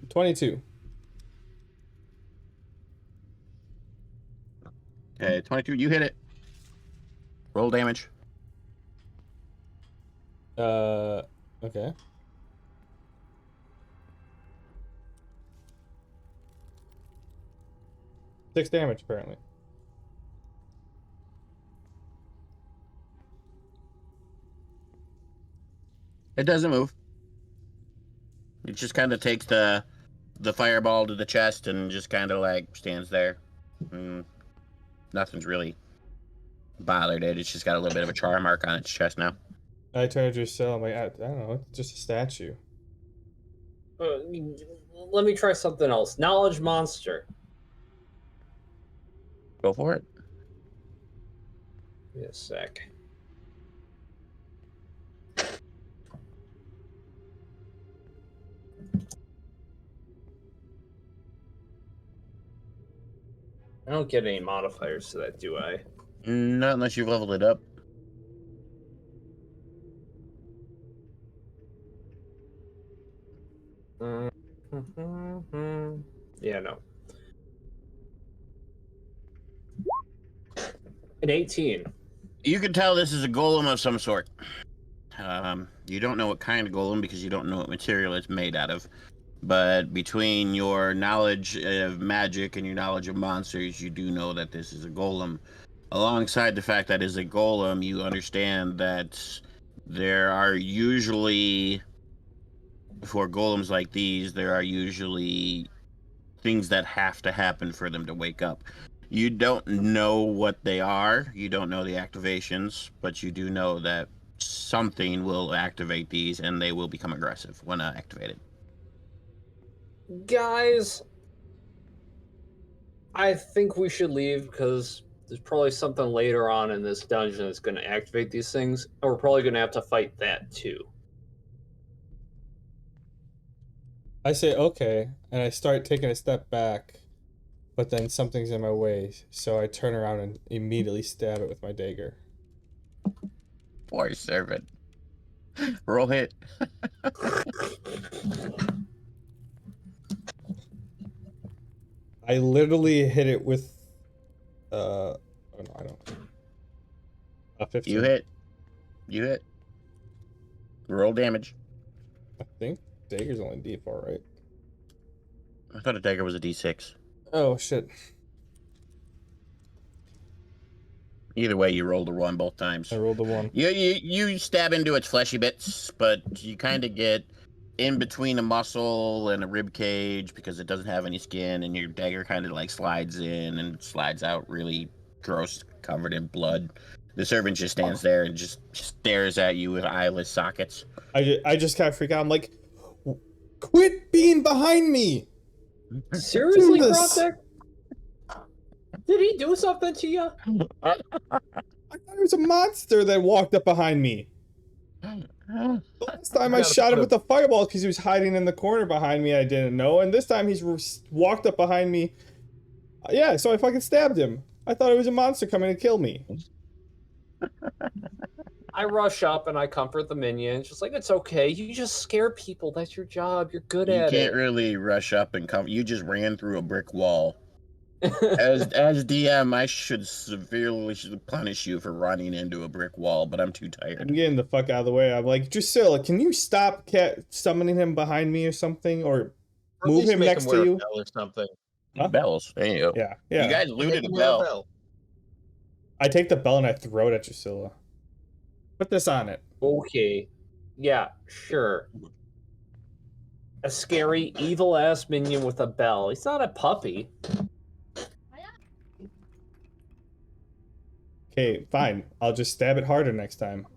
22. Okay, 22. You hit it. Roll damage. Okay. Six damage, apparently. It doesn't move. It just kind of takes the fireball to the chest and just kind of like stands there. Nothing's really bothered it. It's just got a little bit of a char mark on its chest now. I turn to Drusilla. I'm like, I don't know. It's just a statue. Let me try something else. Knowledge monster. Go for it. Give me a sec. I don't get any modifiers to that, do I? Not unless you've leveled it up. Yeah, no. An 18. You can tell this is a golem of some sort. You don't know what kind of golem because you don't know what material it's made out of. But between your knowledge of magic and your knowledge of monsters, you do know that this is a golem. Alongside the fact that it's a golem, you understand that there are usually, for golems like these, there are usually things that have to happen for them to wake up. You don't know what they are. You don't know the activations, but you do know that something will activate these and they will become aggressive when activated. Guys, I think we should leave because there's probably something later on in this dungeon that's going to activate these things, and we're probably going to have to fight that too. I say okay, and I start taking a step back, but then something's in my way, so I turn around and immediately stab it with my dagger. Poor servant. Roll hit. I literally hit it with, oh no, I don't. 15. You hit. You hit. Roll damage. I think dagger's only D4, right? I thought a dagger was a D6. Oh shit. Either way, you rolled a 1 both times. I rolled a 1. You stab into its fleshy bits, but you kind of get in between a muscle and a rib cage because it doesn't have any skin, and your dagger kind of like slides in and slides out really gross, covered in blood. The servant just stands there and just stares at you with eyeless sockets. I just kind of freak out. I'm like, quit being behind me! Seriously, Jesus. Krontek? Did he do something to you? I thought it was a monster that walked up behind me. The last time I shot him with a fireball because he was hiding in the corner behind me, I didn't know. And this time he's walked up behind me. Yeah, so I fucking stabbed him. I thought it was a monster coming to kill me. I rush up and I comfort the minion. Just like, it's okay. You just scare people. That's your job. You're good at it. You can't really rush up and come. You just ran through a brick wall. As DM, I should severely punish you for running into a brick wall, but I'm too tired. I'm getting the fuck out of the way. I'm like, Drusilla, can you stop summoning him behind me or something? Or move him next to you? Or something. Huh? Bells. There you go. Yeah. You guys looted a bell. I take the bell and I throw it at Drusilla. Put this on it. Okay. Yeah, sure. A scary, evil-ass minion with a bell. He's not a puppy. Okay, fine. I'll just stab it harder next time.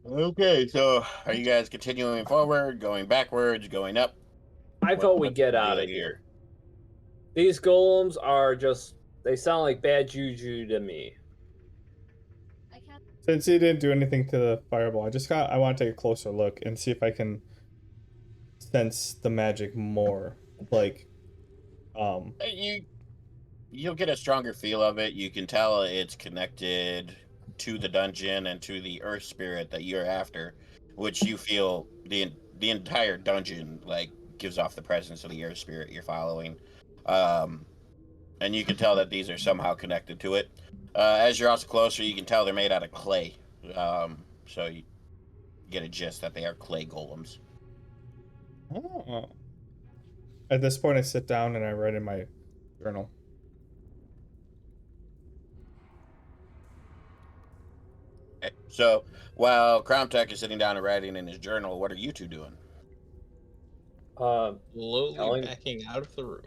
Okay, so are you guys continuing forward, going backwards, going up? I vote we What's get the out deal of here. These golems are just, they sound like bad juju to me. Since he didn't do anything to the fireball, I want to take a closer look and see if I can sense the magic more. Like, You'll get a stronger feel of it. You can tell it's connected to the dungeon and to the earth spirit that you're after, which you feel the entire dungeon like gives off the presence of the earth spirit you're following. And you can tell that these are somehow connected to it. As you're also closer, you can tell they're made out of clay. So you get a gist that they are clay golems. oh. At this point, I sit down and I write in my journal. Okay. So while Cromtech is sitting down and writing in his journal, what are you two doing? Slowly Telling- backing out of the room.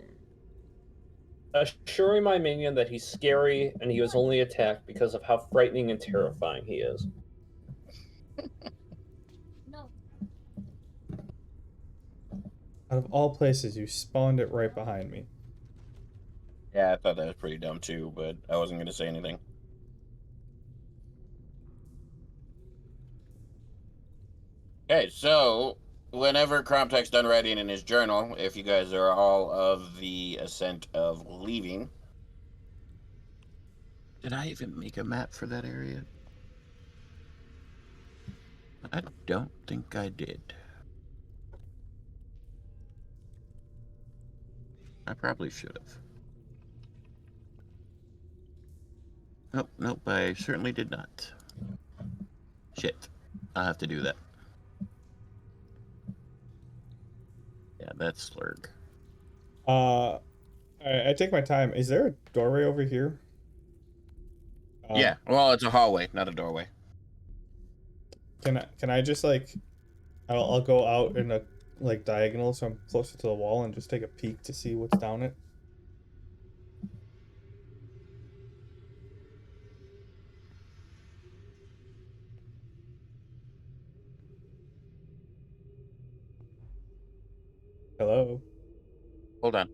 Assuring my minion that he's scary and he was only attacked because of how frightening and terrifying he is. Out of all places, you spawned it right behind me. Yeah, I thought that was pretty dumb too, but I wasn't going to say anything. Okay, so whenever Cromtech's done writing in his journal, if you guys are all of the ascent of leaving. Did I even make a map for that area? I don't think I did. I probably should have. Nope, nope, I certainly did not. Shit. I'll have to do that. Yeah, that's Slurg. I take my time. Is there a doorway over here? Yeah, well, it's a hallway, not a doorway. Can I just like, I'll go out in a like diagonal so I'm closer to the wall and just take a peek to see what's down it. Hello. Hold on.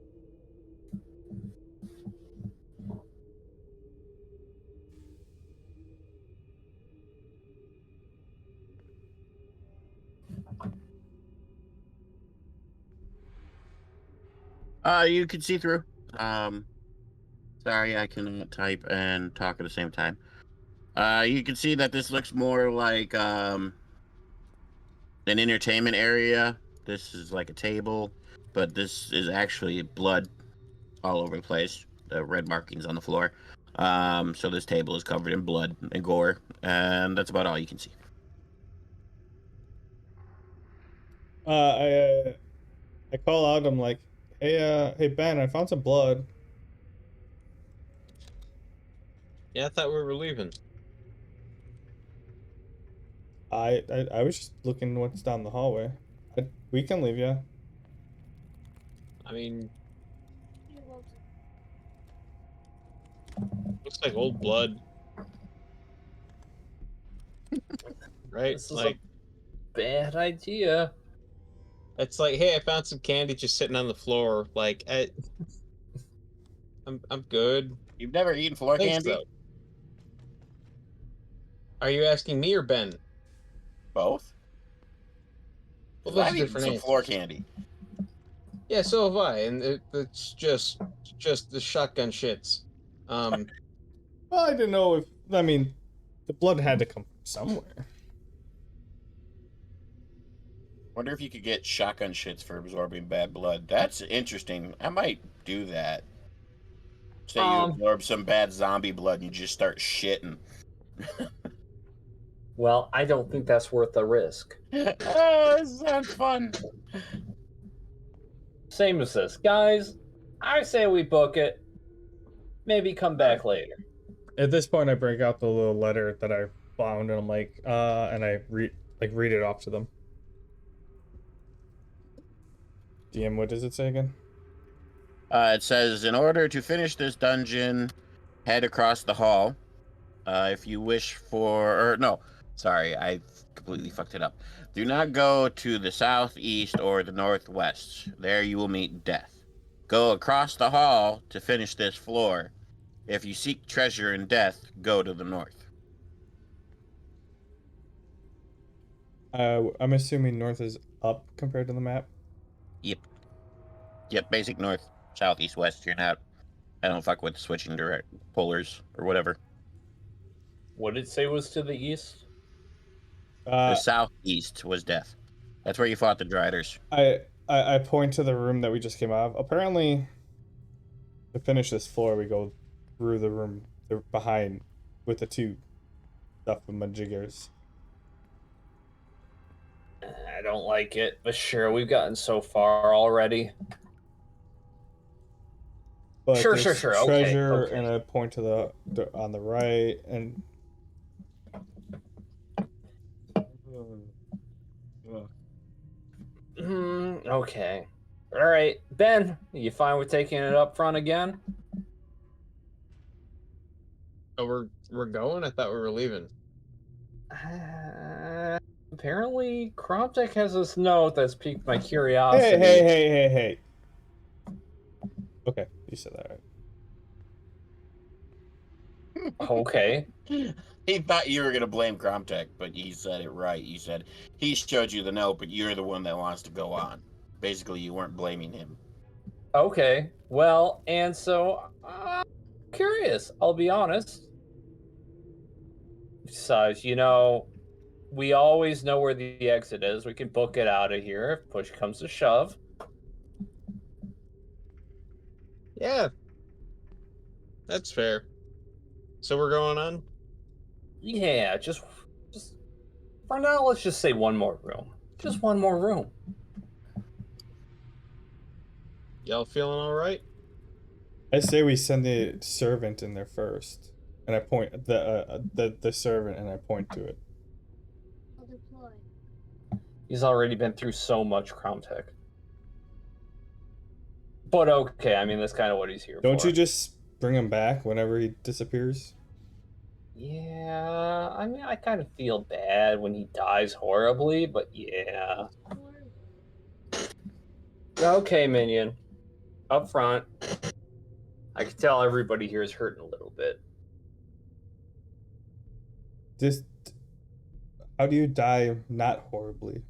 You can see through. Sorry, I cannot type and talk at the same time. You can see that this looks more like an entertainment area. This is like a table, but this is actually blood all over the place. The red markings on the floor. So this table is covered in blood and gore, and that's about all you can see. I call out. I'm like, hey Ben, I found some blood. Yeah, I thought we were leaving. I was just looking what's down the hallway. We can leave, yeah. I mean, looks like old blood. Right? This is Like, a bad idea. it's like, hey, I found some candy just sitting on the floor. Like, I'm good. You've never eaten floor Thanks, candy? though. Are you asking me or Ben? Both? Well, Well, those I've are eaten different some answers. floor candy. Yeah, so have I, and it's just the shotgun shits. Well, I didn't know if I mean the blood had to come from somewhere. Wonder if you could get shotgun shits for absorbing bad blood. That's interesting. I might do that. Say you absorb some bad zombie blood and you just start shitting. Well, I don't think that's worth the risk. Oh, this sounds fun. Same as this. Guys, I say we book it. Maybe come back later. At this point, I break out the little letter that I found, and I'm like, and I read it off to them. DM, what does it say again? It says, in order to finish this dungeon, head across the hall. If you wish for, or no, Sorry, I completely fucked it up. Do not go to the southeast or the northwest. There you will meet death. Go across the hall to finish this floor. If you seek treasure in death, go to the north. I'm assuming north is up compared to the map. Yep. Yep, basic north, south, east, west. You're not. I don't fuck with switching direct polars or whatever. What did it say was to the east? The Uh, southeast was death. That's where you fought the Driders. I point to the room that we just came out of. Apparently, to finish this floor, we go through the room behind with the two stuff of majiggers. I don't like it, but sure, we've gotten so far already. But Sure, there's sure. treasure, Okay. and I point to the on the right, and Okay. All right, Ben, you fine with taking it up front again? Oh, we're going? I thought we were leaving. Apparently, Croptech has this note that's piqued my hey, curiosity. hey. Okay, you said that right. Okay. He thought you were going to blame Cromtech, but he said it right. You said he showed you the note, but you're the one that wants to go on. Basically, you weren't blaming him. Okay. Well, and so I'm curious, I'll be honest. Besides, we always know where the exit is. We can book it out of here if push comes to shove. Yeah, that's fair. So we're going on? Yeah, just for now, let's just say one more room. Just one more room. Y'all feeling all right? I say we send the servant in there first, and I point the servant, and I point to it. He's already been through so much Cromtech. But okay, I mean, that's kind of what he's here for. Don't you just bring him back whenever he disappears? Yeah, I mean, I kind of feel bad when he dies horribly, but yeah. Okay, Minion. Up front. I can tell everybody here is hurting a little bit. Just how do you die not horribly?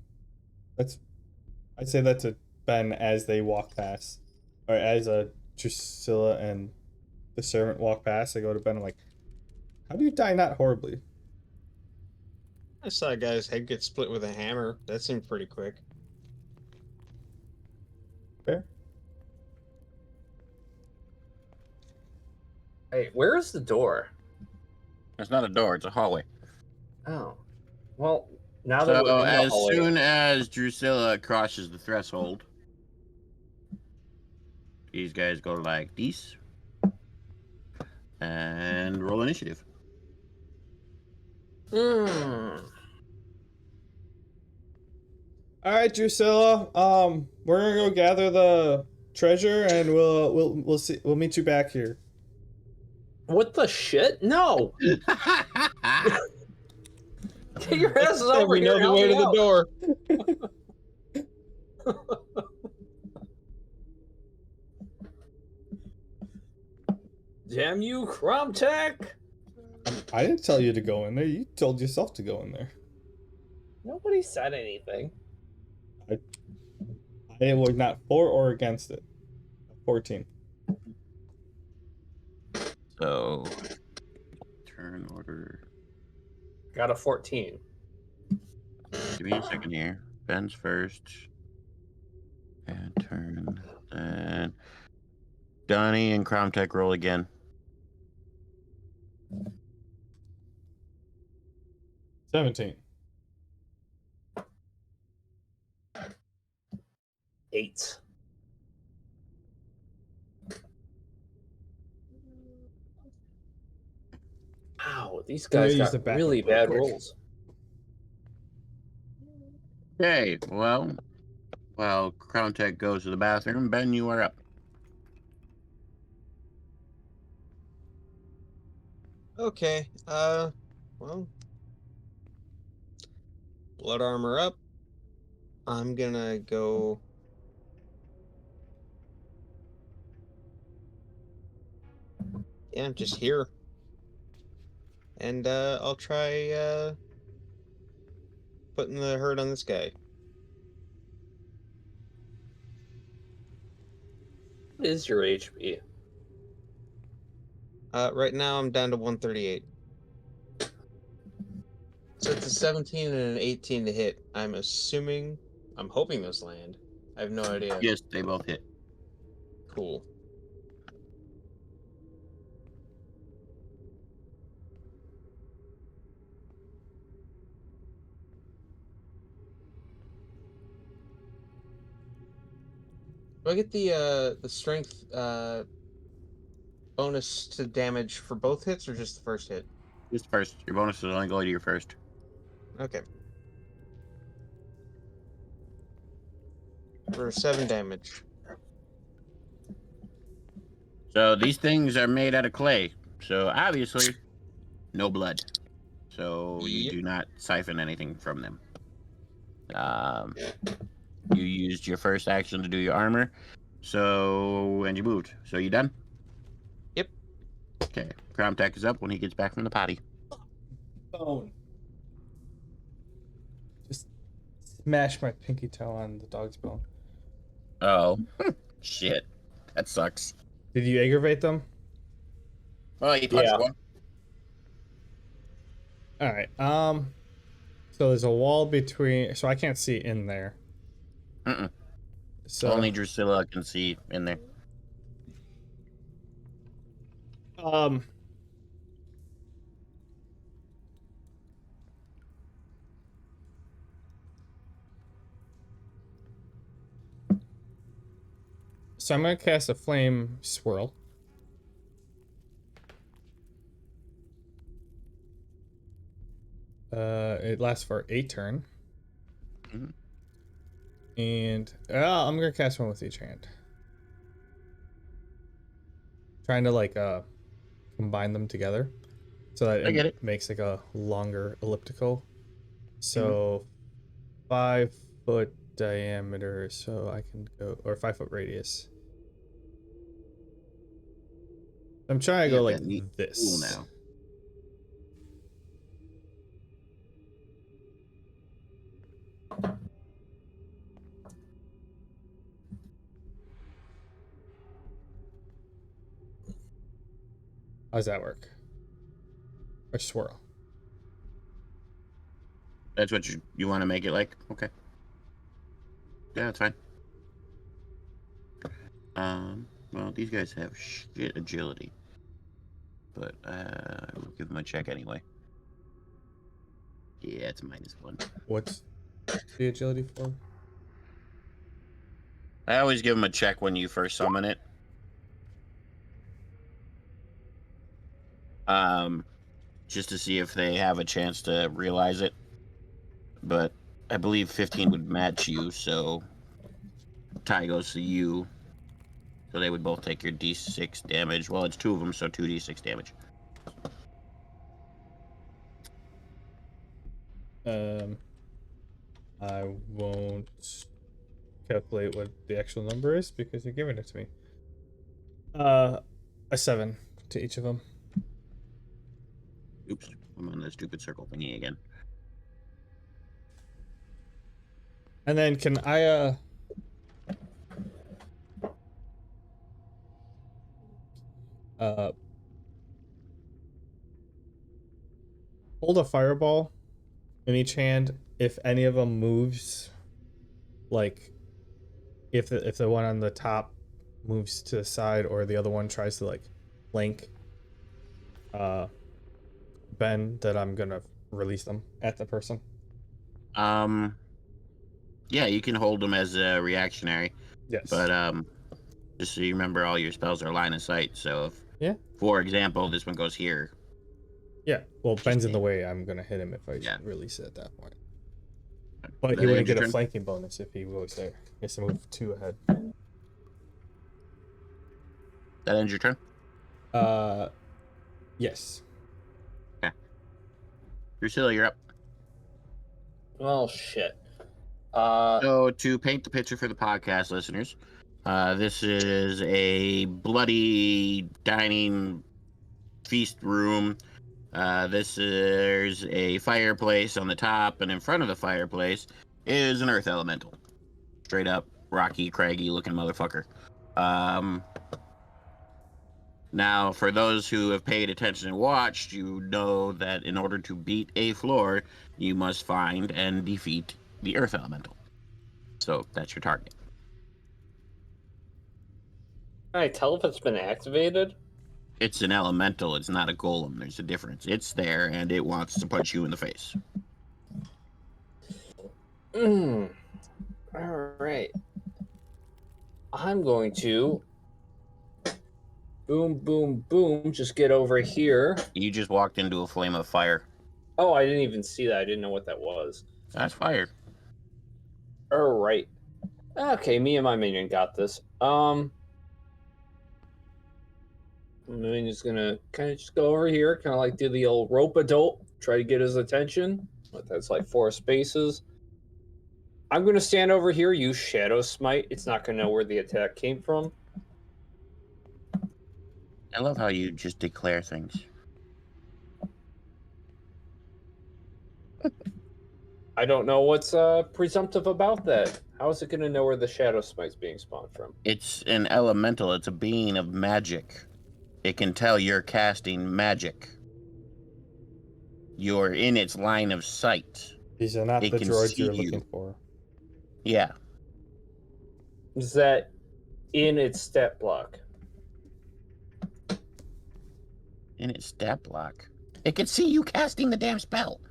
I'd say that's a Ben as they walk past, or as Drusilla and the servant walk past. I go to Ben. I'm like, how do you die not horribly? I saw a guy's head get split with a hammer. That seemed pretty quick. Fair. Hey, where is the door? It's not a door; it's a hallway. Oh, well, now that So we're in the as hallway, soon as Drusilla crosses the threshold, these guys go like this and roll initiative. All right, Drusilla. We're gonna go gather the treasure, and we'll see. We'll meet you back here. What the shit? No! Get your asses over we here. know the way to the door. Damn you, Cromtech! I didn't tell you to go in there. You told yourself to go in there. Nobody said anything. I was not for or against it. 14. So turn order. Got a 14. Give me a second here. Ben's first. And turn. Then Donnie and Cromtech roll again. 17. 8. Wow, these I'm gonna guys use got the bathroom really real bad quick. rolls. Okay, well, while Cromtech goes to the bathroom, Ben, you are up. Okay. Well, blood armor up. I'm gonna go. Yeah, just here. And I'll try putting the hurt on this guy. What is your HP? Right now I'm down to 138. So it's a 17 and an 18 to hit. I'm hoping those land. I have no idea. Yes, they both hit. Cool. Do I get the strength bonus to damage for both hits or just the first hit? Just first. Your bonus is only going to your first. Okay. For 7 damage. So these things are made out of clay. So obviously, no blood. So you Yep. do not siphon anything from them. You used your first action to do your armor. And you moved. So you done? Yep. Okay. Crown Tech is up when he gets back from the potty. Bone. Just smash my pinky toe on the dog's bone. Oh. Shit. That sucks. Did you aggravate them? Well, you punched Yeah. one. All right. So there's a wall between, so I can't see in there. Mm-mm. So Only Drusilla can see in there. So I'm gonna cast a flame swirl. It lasts for a turn. Mhm. And I'm gonna cast one with each hand. Trying to like combine them together so that I get it. makes like a longer elliptical. So 5-foot diameter, so I can go, or 5-foot radius. I'm trying to You go got like that neat this. tool now. How's that work? Or swirl. That's what you want to make it like? Okay. Yeah, that's fine. Well, these guys have shit agility. But we'll give them a check anyway. Yeah, it's -1. What's the agility for? I always give them a check when you first summon it. Just to see if they have a chance to realize it. But I believe 15 would match you, so tie goes to you. So they would both take your d6 damage. Well, it's 2 of them, so 2d6 damage. I won't calculate what the actual number is because you're giving it to me. A 7 to each of them. Oops, I'm on the stupid circle thingy again. And then can I hold a fireball in each hand if any of them moves, like if the one on the top moves to the side or the other one tries to like flank Ben, that I'm gonna release them at the person. Yeah, you can hold them as a reactionary. Yes. But just so you remember, all your spells are line of sight. So if, for example, this one goes here. Yeah. Well, Ben's in the way. I'm gonna hit him if I release it at that point. But he wouldn't get a flanking bonus if he was there. He has to move 2 ahead. That ends your turn? Yes. Okay. Drusilla, you're up. Well, shit. So to paint the picture for the podcast listeners, this is a bloody dining feast room. This is a fireplace on the top, and in front of the fireplace is an earth elemental. Straight up rocky, craggy looking motherfucker. Now, for those who have paid attention and watched, you know that in order to beat a floor, you must find and defeat the earth elemental. So that's your target. Can I tell if it's been activated? It's an elemental, it's not a golem. There's a difference. It's there and it wants to punch you in the face. All right. I'm going to boom, boom, boom. Just get over here. You just walked into a flame of fire. Oh, I didn't even see that. I didn't know what that was. That's fire. All right. Okay, me and my minion got this. I'm just gonna kind of just go over here, kind of like do the old rope adult, try to get his attention. But that's like 4 spaces. I'm gonna stand over here, use Shadow Smite. It's not gonna know where the attack came from. I love how you just declare things. I don't know what's presumptive about that. How is it gonna know where the Shadow Smite's being spawned from? It's an elemental. It's a being of magic. It can tell you're casting magic. You're in its line of sight. These are not It the can droids see you're you. looking for. Yeah. Is that in its stat block? In its stat block. It can see you casting the damn spell.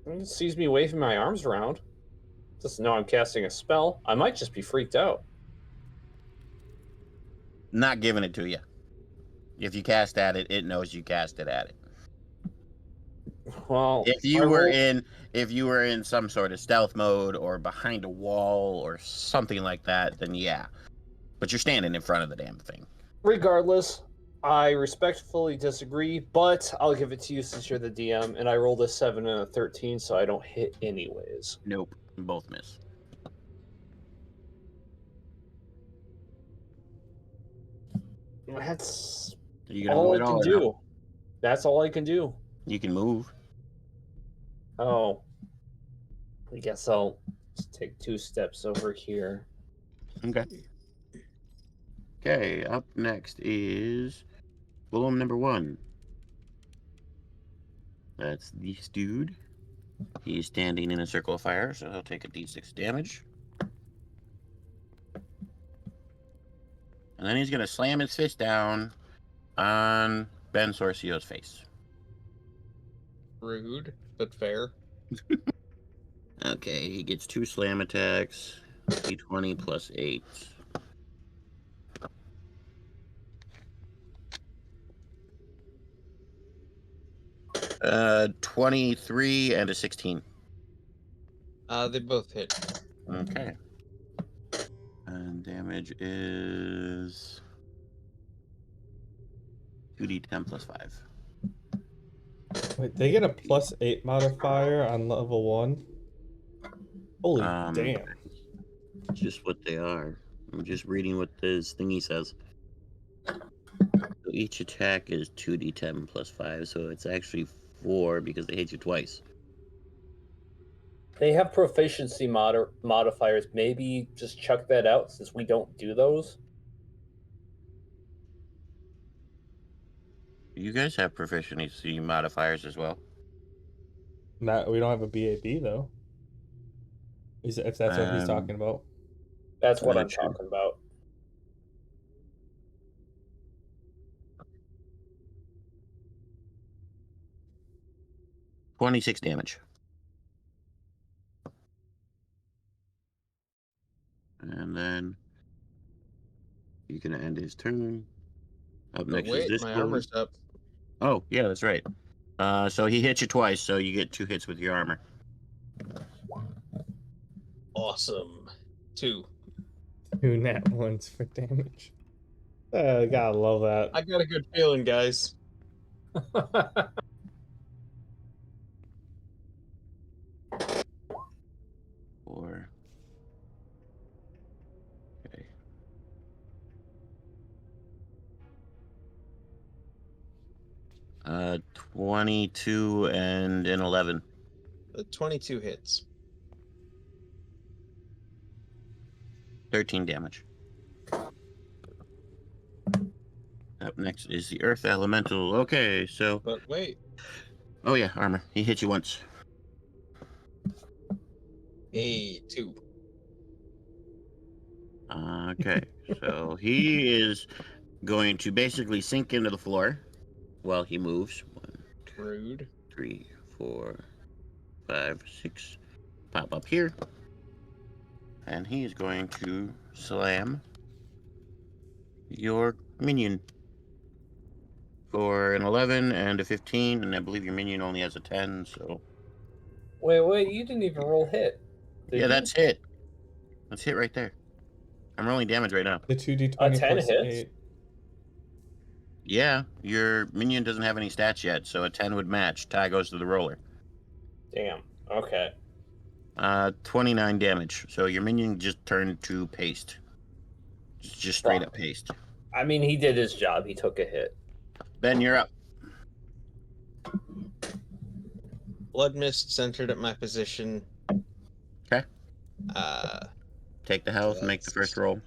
It sees me waving my arms around. Doesn't know I'm casting a spell. I might just be freaked out. Not giving it to you. If you cast at it, it knows you cast it at it. Well, If you were in some sort of stealth mode or behind a wall or something like that, then yeah. But you're standing in front of the damn thing. regardless, I respectfully disagree, but I'll give it to you since you're the DM, and I rolled a 7 and a 13, so I don't hit anyways. Nope. Both miss. That's Are you gonna all move I at can all or do. no? That's all I can do. You can move. Oh. I guess I'll just take 2 steps over here. Okay. Okay, up next is Golem number 1. That's this dude. He's standing in a circle of fire, so he'll take a d6 damage. And then he's going to slam his fist down on Ben Sorcio's face. Rude, but fair. Okay, he gets 2 slam attacks. D20 plus 8. 23 and a 16. They both hit. Okay. And damage is 2d10 plus 5. Wait, they get a +8 modifier on level 1? Holy damn. Just what they are. I'm just reading what this thingy says. So each attack is 2d10 plus 5, so it's actually 4 because they hit you twice. They have proficiency modifiers. Maybe just chuck that out since we don't do those. You guys have proficiency modifiers as well. Not, we don't have a BAB though. If that's what he's talking about. That's what I'm True. talking about. $26 damage. And then he's gonna end his turn. Up But next is wait, this my one. armor's up. Oh, yeah, that's right. So he hits you twice, so you get 2 hits with your armor. Awesome. 2. 2 nat ones for damage. Gotta love that. I got a good feeling, guys. 22 and an 11. The 22 hits. 13 damage. Up next is the Earth Elemental. Okay, so... But wait. Oh yeah, armor. He hit you once. A 2. Okay, so he is going to basically sink into the floor while he moves. 1, 2, Rude. 3, 4, 5, 6. Pop up here. And he is going to slam your minion for an 11 and a 15, and I believe your minion only has a 10, so... Wait, you didn't even roll hit. Did yeah, you? that's hit. That's hit right there. I'm rolling damage right now. The 2d20 10 plus hits? 8. Yeah, your minion doesn't have any stats yet, so a 10 would match. Tie goes to the roller. Damn. Okay. 29 damage. So your minion just turned to paste. Just straight up paste. I mean, he did his job. He took a hit. Ben, you're up. Blood mist centered at my position. Okay. Take the health, make the first roll.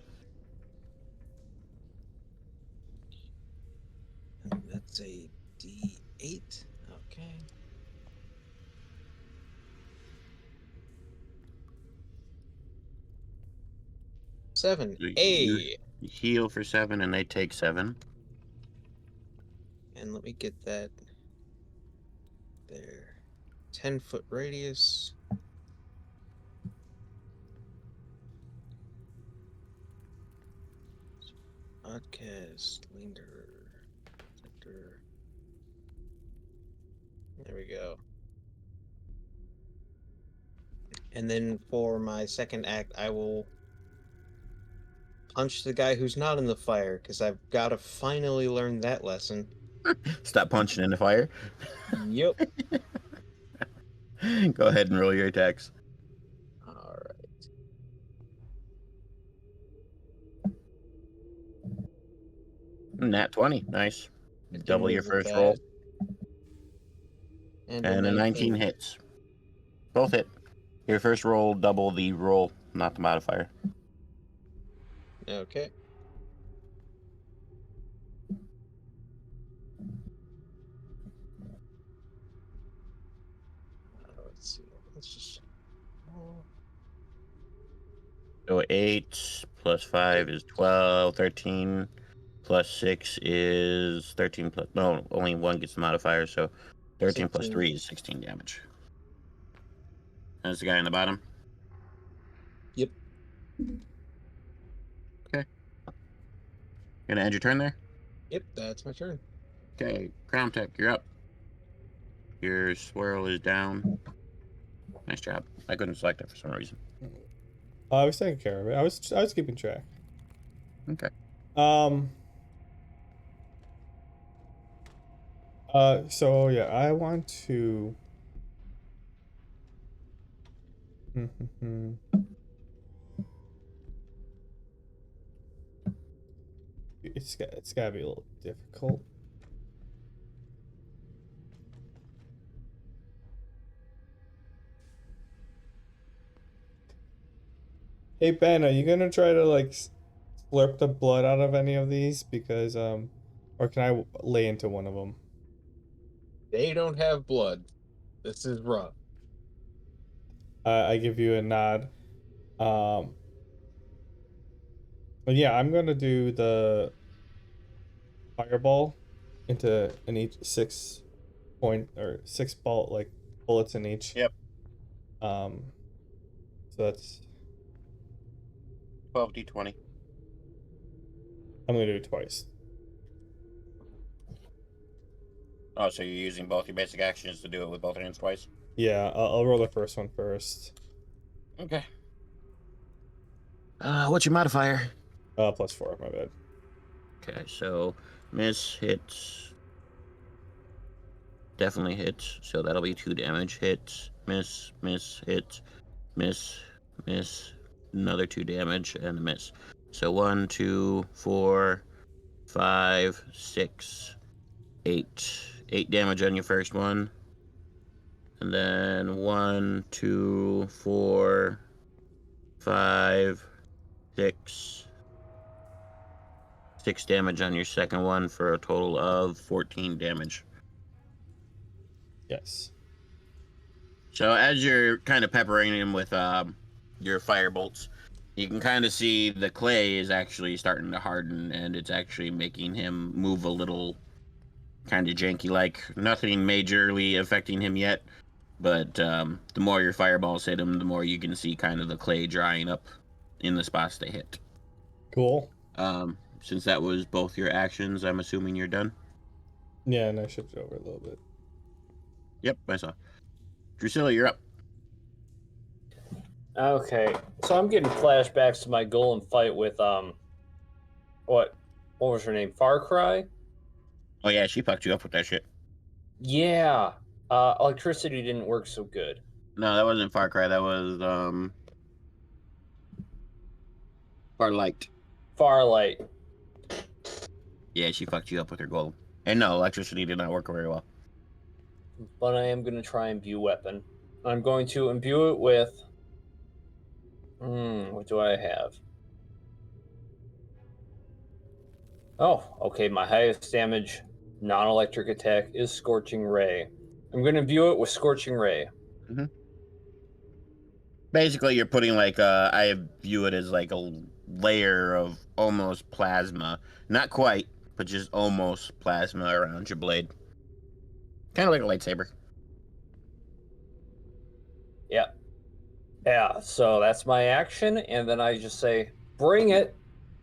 That's a D8. Okay. Seven. You heal for 7, and they take 7. And let me get that there. 10-foot radius. Podcast, linger, sector. There we go. And then for my second act, I will punch the guy who's not in the fire, because I've got to finally learn that lesson. Stop punching in the fire. Yep. Go ahead and roll your attacks. All right. Nat 20. Nice. I did Double your really first roll. bad. And a 19 hits. Both hit. Your first roll, double the roll, not the modifier. Okay. Let's see. Let's just. So 8 plus 5 is 12. 13 plus 6 is 13 plus... No, only one gets the modifier, so 13 plus 3 is 16 damage. That's the guy on the bottom? Yep. Okay. Gonna end your turn there? Yep, that's my turn. Okay, Crown Tech, you're up. Your swirl is down. Nice job. I couldn't select it for some reason. I was taking care of it. I was keeping track. Okay. So yeah, I want to. It's gotta be a little difficult. Hey Ben, are you gonna try to like slurp the blood out of any of these? Because or can I lay into one of them? They don't have blood. This is rough. I give you a nod. But yeah, I'm gonna do the fireball into an each 6 point or 6 ball like bullets in each. Yep. So that's 12d20. I'm gonna do it twice. Oh, so you're using both your basic actions to do it with both hands twice? Yeah, I'll roll the first one first. Okay. What's your modifier? +4, my bad. Okay, so miss, hits. Definitely hits, so that'll be 2 damage. Hits, miss, hits, miss, another 2 damage, and a miss. So 1, 2, 4, 5, 6, 8. 8 damage on your first one. And then 1, 2, 4, 5, 6. 6 damage on your second one for a total of 14 damage. Yes. So as you're kind of peppering him with your fire bolts, you can kind of see the clay is actually starting to harden, and it's actually making him move a little kind of janky like. Nothing majorly affecting him yet, but the more your fireballs hit him, the more you can see kind of the clay drying up in the spots they hit. Cool. Since that was both your actions, I'm assuming you're done? Yeah, and I shifted over a little bit. Yep, I saw. Drusilla, you're up. Okay, so I'm getting flashbacks to my golem fight with what was her name? Far Cry. Oh yeah, she fucked you up with that shit. Yeah, electricity didn't work so good. No, that wasn't Far Cry. That was Farlight. Farlight. Yeah, she fucked you up with her golem. And no, electricity did not work very well. But I am going to try and imbue weapon. I'm going to imbue it with. What do I have? Oh, okay. My highest damage non-electric attack is Scorching Ray. I'm going to imbue it with Scorching Ray. Mm-hmm. Basically, you're putting like I view it as like a layer of almost plasma, not quite, but just almost plasma around your blade, kind of like a lightsaber. Yeah. Yeah, so that's my action, and then I just say, bring it.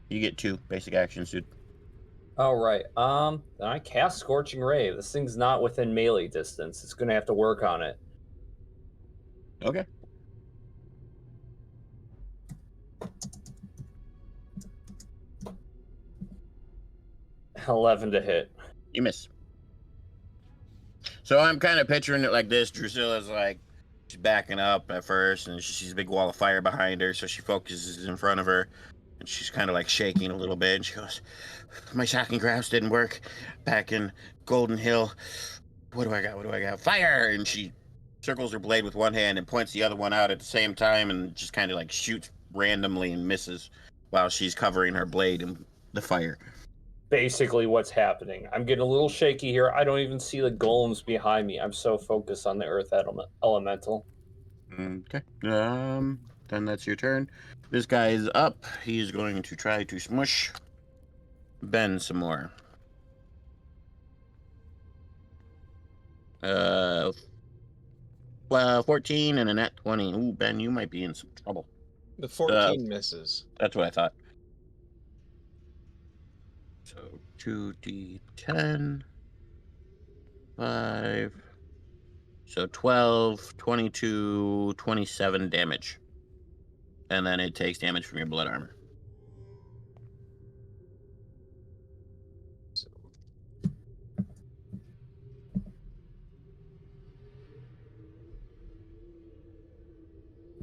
You get 2 basic actions, dude. All right. Then I cast Scorching Ray. This thing's not within melee distance. It's gonna have to work on it. Okay. $11 to hit. You miss. So I'm kind of picturing it like this. Drusilla's like, she's backing up at first, and she sees a big wall of fire behind her, so she focuses in front of her, and she's kind of like shaking a little bit, and she goes, my shocking grasp didn't work back in Golden Hill. What do I got? What do I got? Fire! And she circles her blade with one hand and points the other one out at the same time, and just kind of like shoots randomly and misses while she's covering her blade in the fire. Basically what's happening. I'm getting a little shaky here. I don't even see the golems behind me. I'm so focused on the earth elemental. Okay. Then that's your turn. This guy is up. He's going to try to smush Ben some more. 14 and a nat 20. Ooh, Ben, you might be in some trouble. The 14 misses. That's what I thought. So 2d10, 5, so 12, 22, 27 damage. And then it takes damage from your blood armor. So,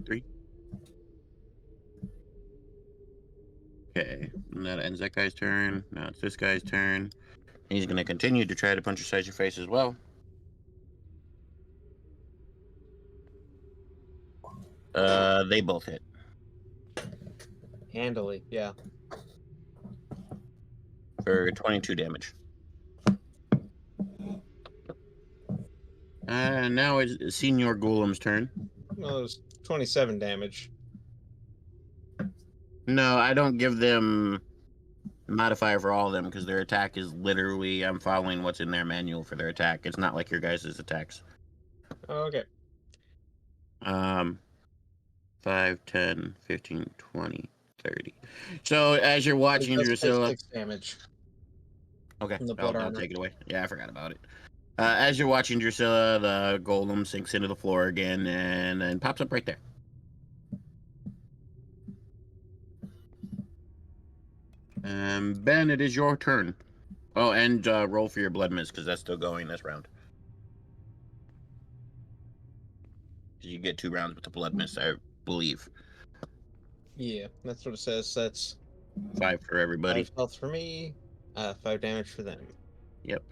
Three. Okay, and that ends that guy's turn. Now it's this guy's turn. He's going to continue to try to punch inside your face as well. They both hit. handily, yeah. For 22 damage. Now it's Senior Golem's turn. Well, it was 27 damage. No, I don't give them a modifier for all of them because their attack is literally, I'm following what's in their manual for their attack. It's not like your guys' attacks. Okay. 5, 10, 15, 20, 30. So as you're watching It does take Drusilla... 6 damage. Okay, From the blood I'll armor. take it away. Yeah, I forgot about it. As you're watching Drusilla, the golem sinks into the floor again and then pops up right there. Ben, it is your turn. Oh, and roll for your blood miss because that's still going this round. You get 2 rounds with the blood miss, I believe. Yeah, that's what it says. That's 5 for everybody. 5 health for me, 5 damage for them. Yep.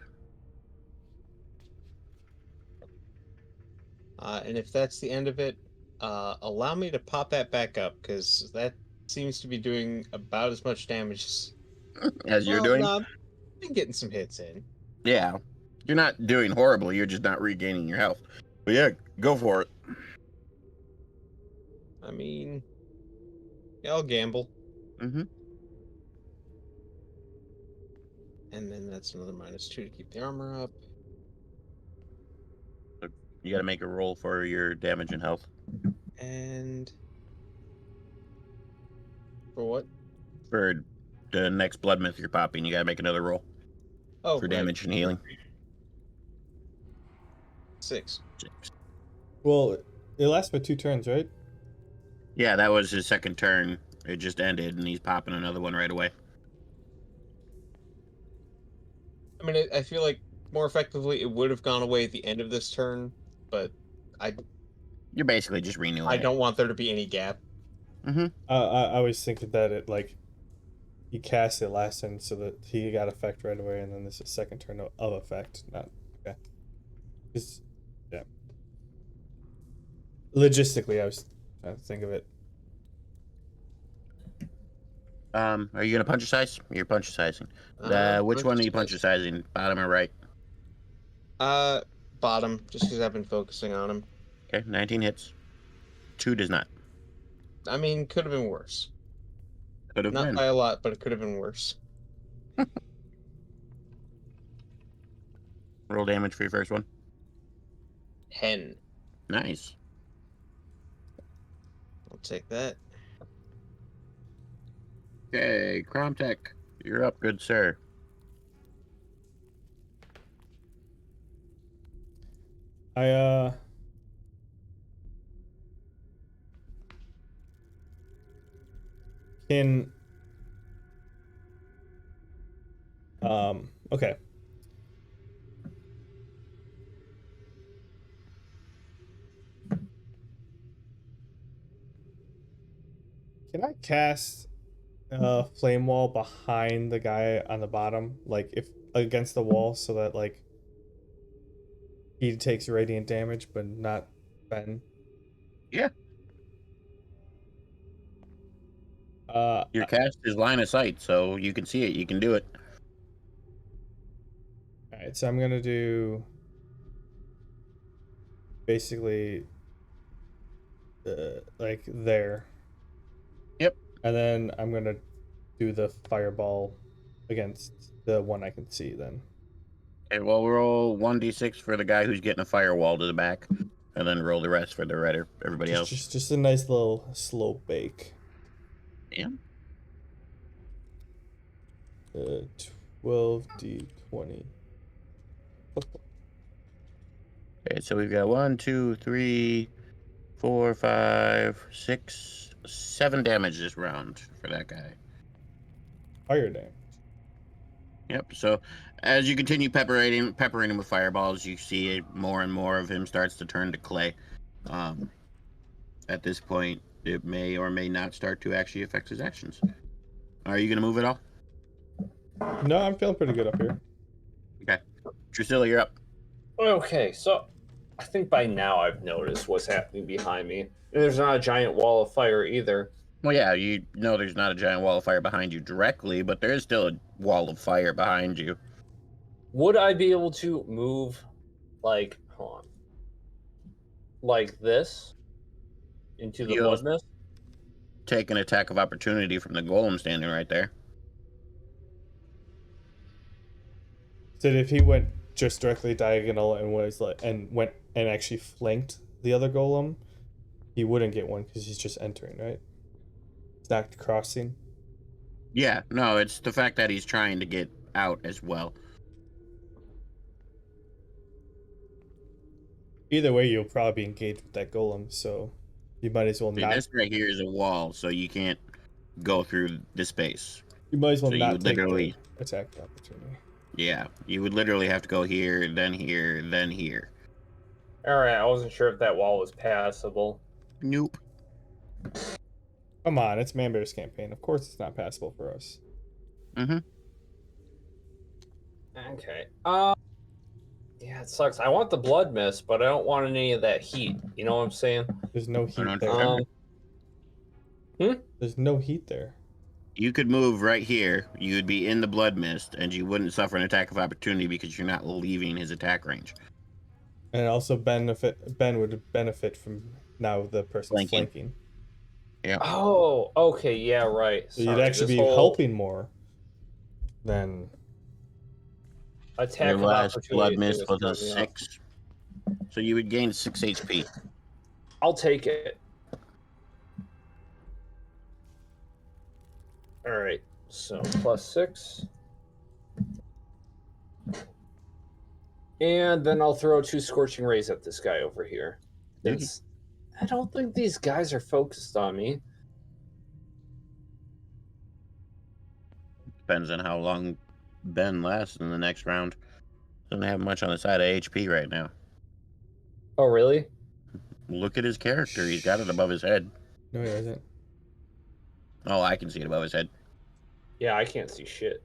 And if that's the end of it, allow me to pop that back up, because that seems to be doing about as much damage as... As you're Well, doing. no, I've been getting some hits in. Yeah. You're not doing horribly, you're just not regaining your health. But yeah, go for it. I mean, yeah, I'll gamble. Mm-hmm. And then that's another -2 to keep the armor up. You gotta make a roll for your damage and health. And... For what? For the next blood myth you're popping, you gotta make another roll Oh, for right. damage and healing. 6. Well, it lasts for 2 turns, right? Yeah, that was his second turn. It just ended, and he's popping another one right away. I mean, I feel like more effectively it would have gone away at the end of this turn, but I You're basically just renewing don't want there to be any gap. it. Mm-hmm. I was thinking that it like he cast it last turn so that he got effect right away, and then this is second turn of effect. Not okay. Just yeah. Logistically, I was trying to think of it. Are you gonna punch size? You're punch sizing. Which one are you punch sizing? Bottom or right? Bottom, just because I've been focusing on him. Okay, 19 hits. 2 does not. I mean, could have been worse. Could have Not been. by a lot, but it could have been worse. Roll damage for your first one. 10. Nice. I'll take that. Okay, Cromtech, you're up, good sir. I can okay. Can I cast flame wall behind the guy on the bottom, like if against the wall, so that like he takes radiant damage but not Ben? Yeah. Your All cast is line of sight, so you can see it. You can do it. right, so I'm gonna do basically like there. Yep. And then I'm gonna do the fireball against the one I can see then. Okay, well, roll 1d6 for the guy who's getting a firewall to the back, and then roll the rest for the redder. Everybody else. Just a nice little slow bake. Yeah. 12d20. Okay, so we've got 1, 2, 3, 4, 5, 6, 7 damage this round for that guy. Fire damage. Yep. So as you continue peppering him with fireballs, you see it, more and more of him starts to turn to clay. At this point, it may or may not start to actually affect his actions. Are you gonna move at all? No, I'm feeling pretty good up here. Okay. Drusilla, you're up. Okay, so I think by now I've noticed what's happening behind me. There's not a giant wall of fire either. Well, yeah, you know there's not a giant wall of fire behind you directly, but there is still a wall of fire behind you. Would I be able to move, like, hold on, like this into the You'll blood mist? take an attack of opportunity from the golem standing right there. So if he went just directly diagonal and was like went and actually flanked the other golem, he wouldn't get one because he's just entering, right? He's not crossing. Yeah, no, it's the fact that he's trying to get out as well. Either way, you'll probably be engaged with that golem, so you might as well See, not. this right here is a wall, so you can't go through the space. You might as well So you not would take literally- the attack opportunity. Yeah, you would literally have to go here, then here, then here. Alright, I wasn't sure if that wall was passable. Nope. Come on, it's Manbear's campaign. Of course, it's not passable for us. Mm-hmm. Okay. Yeah, Yeah, it sucks. I want the blood mist, but I don't want any of that heat. You know what I'm saying? There's no Why heat don't there. you turn? There's no heat there. You could move right here. You would be in the blood mist, and you wouldn't suffer an attack of opportunity because you're not leaving his attack range. And also Ben would benefit from now the person's flanking. Yeah. Oh, okay, yeah, right. So you'd Sorry, actually this be whole helping more than attack Your of last blood opportunity thing mist was was a throwing me off. 6. So you would gain 6 HP. I'll take it. All right, so +6. And then I'll throw 2 Scorching Rays at this guy over here. Since I don't think these guys are focused on me. Depends on how long Ben lasts in the next round. Doesn't have much on the side of HP right now. Oh, really? Look at his character. He's got it above his head. no, he doesn't. Oh, I can see it above his head. Yeah, I can't see shit.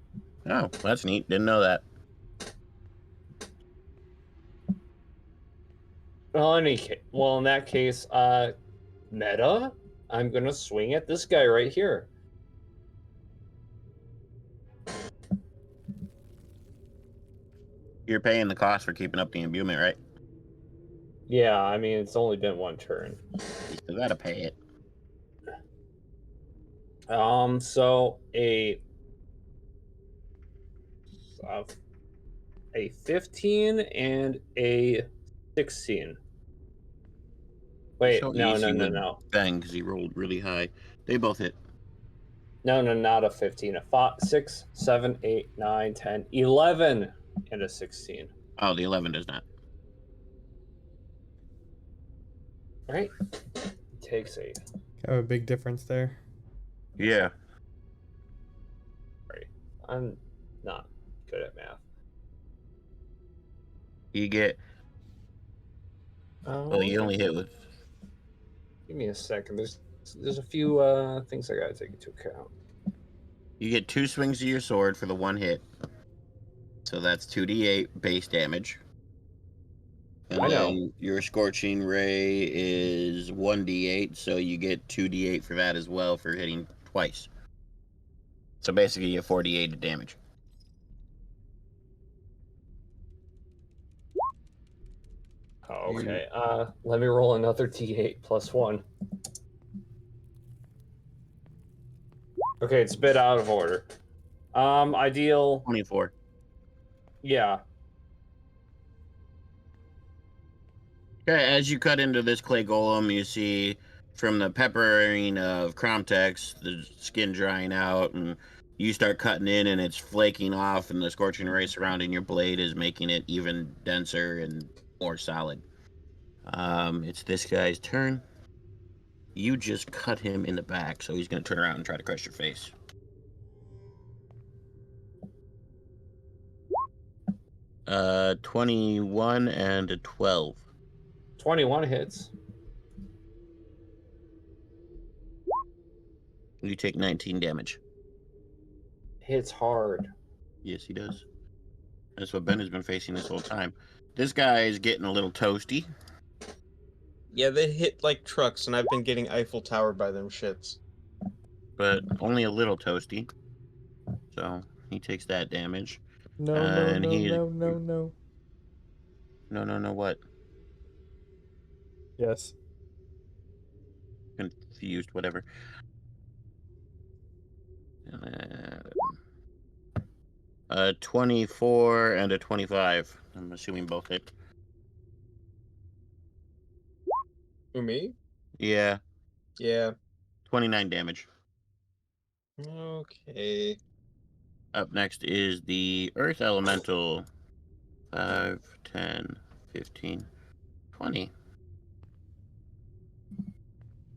Oh, that's neat. Didn't know that. Well, in that case, meta, I'm gonna swing at this guy right here. You're paying the cost for keeping up the imbuement, right? Yeah, I mean it's only been 1 turn. You still gotta pay it. So a 15 and a 16. Wait, So no, easy with no. Ben because he rolled really high. They both hit. No, not a 15. A 6, 7, 8, 9, 10, 11, and a 16. Oh, the 11 does not. All right. Takes 8. Have a big difference there. Yeah. Right. I'm not good at math. You get. Well, you only hit with. Give me a second. There's a few things I gotta take into account. You get 2 swings of your sword for the 1 hit. So that's 2d8 base damage. And I know. then your Scorching Ray is 1d8, so you get 2d8 for that as well for hitting twice. So basically you get 4d8 of damage. Okay. Let me roll another d8 +1. Okay, it's a bit out of order. Ideal. 24. Yeah. Okay, as you cut into this clay golem, you see from the peppering of Cromtex, the skin drying out, and you start cutting in, and it's flaking off, and the Scorching Ray surrounding your blade is making it even denser and more solid. It's this guy's turn. You just cut him in the back, so he's going to turn around and try to crush your face. Uh, 21 and a 12. 21 hits. You take 19 damage. Hits hard. Yes, he does. That's what Ben has been facing this whole time. This guy is getting a little toasty. Yeah, they hit like trucks, and I've been getting Eiffel Towered by them shits. But only a little toasty. So he takes that damage. No, And no, he- no, no, no. No, what? Yes. Confused, whatever. 24 and a 25. I'm assuming both hit. Who, me? Yeah, Yeah. 29 damage. Okay. Up next is the Earth Elemental. 5, 10, 15, 20.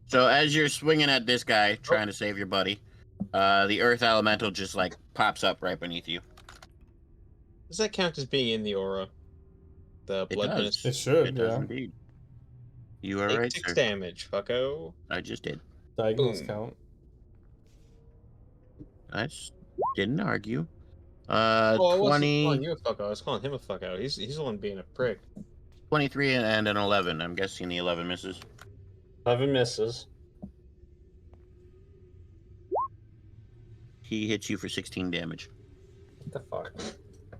So as you're swinging at this guy, trying to save your buddy, the Earth Elemental just like pops up right beneath you. Does that count as being in the aura? The It blood does. mist? It should, It does yeah. indeed. You are Take right, 6 sir. damage, fucko. I just did. Diagonals Boom. count. I didn't argue. Oh, I wasn't 20, calling you a fuck out. I was calling him a fuck out. He's the one being a prick. 23, and an 11. I'm guessing the 11 misses. 11 misses. He hits you for 16 damage. What the fuck?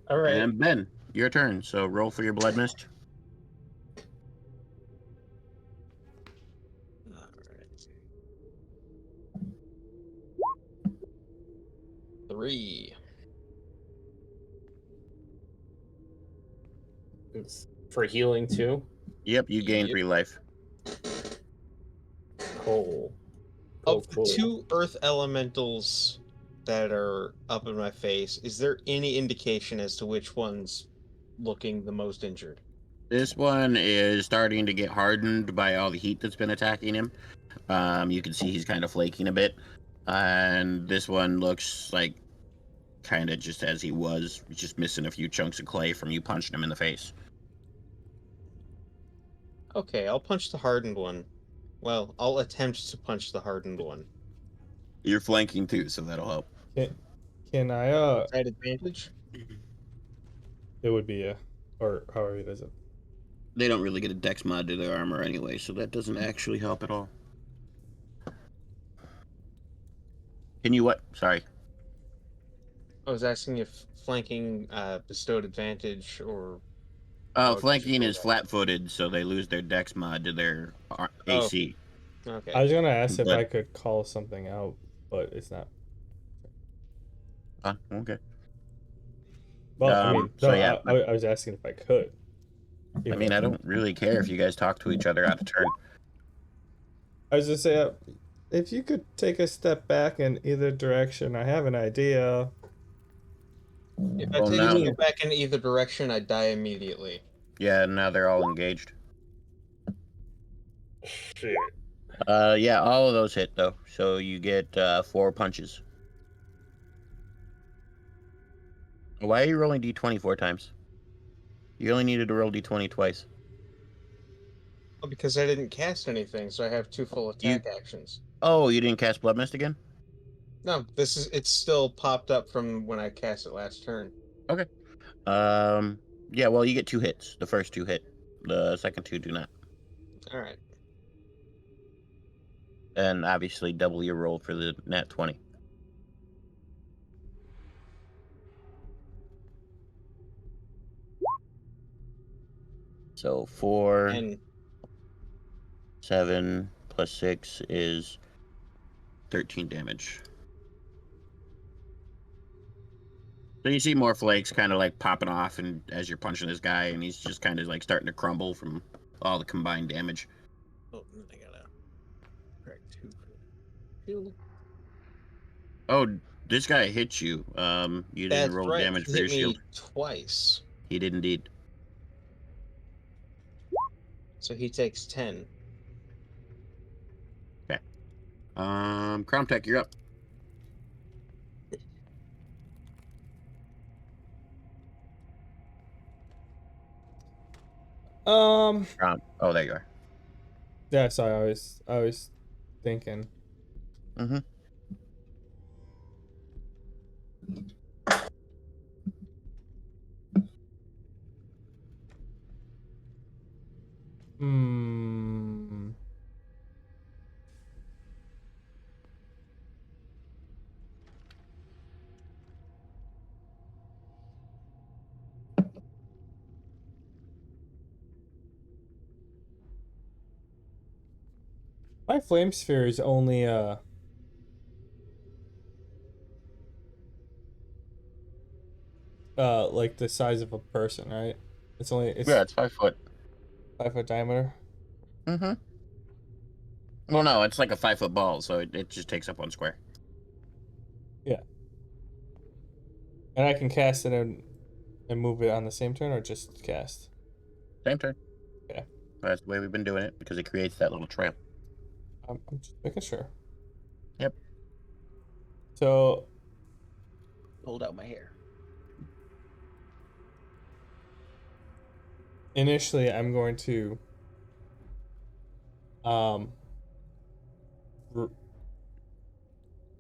All right. And Ben, your turn. So roll for your blood mist. Alright. 3. It's for healing too. Yep, you gain Yep. 3 life. Cool. Of the 2 earth elementals that are up in my face, is there any indication as to which one's looking the most injured? This one is starting to get hardened by all the heat that's been attacking him. You can see he's kind of flaking a bit. And this one looks like kind of just as he was. He's just missing a few chunks of clay from you punching him in the face. Okay, I'll punch the hardened one. Well, I'll attempt to punch the hardened one. You're flanking too, so that'll help. Can I Is that advantage? it would be a, or however it is it. They don't really get a dex mod to their armor anyway, so that doesn't actually help at all. Can you what? Sorry. I was asking if flanking bestowed advantage or... Oh, Oh, flanking just is flat-footed, so they lose their dex mod to their AC. Okay. I was gonna ask if But- I could call something out, but it's not. Okay. Well, I mean, so no, yeah, I was asking if I could. I mean, I don't really care if you guys talk to each other out of turn. I was just saying, if you could take a step back in either direction, I have an idea. If I Well, take now- a step back in either direction, I die immediately. Yeah, now they're all engaged. Shit. Yeah, all of those hit though. So you get 4 punches. Why are you rolling d20 4 times? You only needed to roll d20 twice. Oh, because I didn't cast anything, so I have 2 full attack actions. Oh, you didn't cast Blood Mist again? No, it's still popped up from when I cast it last turn. Okay. Yeah, well, you get 2 hits. The first 2 hit. The second 2 do not. All right. And obviously double your roll for the nat 20. So 4, And 7 plus 6 is 13 damage. So you see more flakes kind of like popping off, and as you're punching this guy, and he's just kind of like starting to crumble from all the combined damage. oh, I gotta correct 2 for shield. Oh, this guy hit you. You didn't That's roll right. damage He for your hit me shield. twice, He did indeed. so he takes 10. Crown Tech, you're up. Crown. Oh, there you are. Yeah, sorry, I was thinking. Mm-hmm. Hmm. My flame sphere is only like the size of a person, right? It's Yeah, it's 5 foot. 5 foot diameter. Mm-hmm. Well, no, it's like a 5 foot ball, so it just takes up 1 square. Yeah. And I can cast it and move it on the same turn, or just cast. Same turn. Okay. That's the way we've been doing it, because it creates that little trail. I'm just making sure. Yep. So Pulled out my hair. initially, I'm going to I'm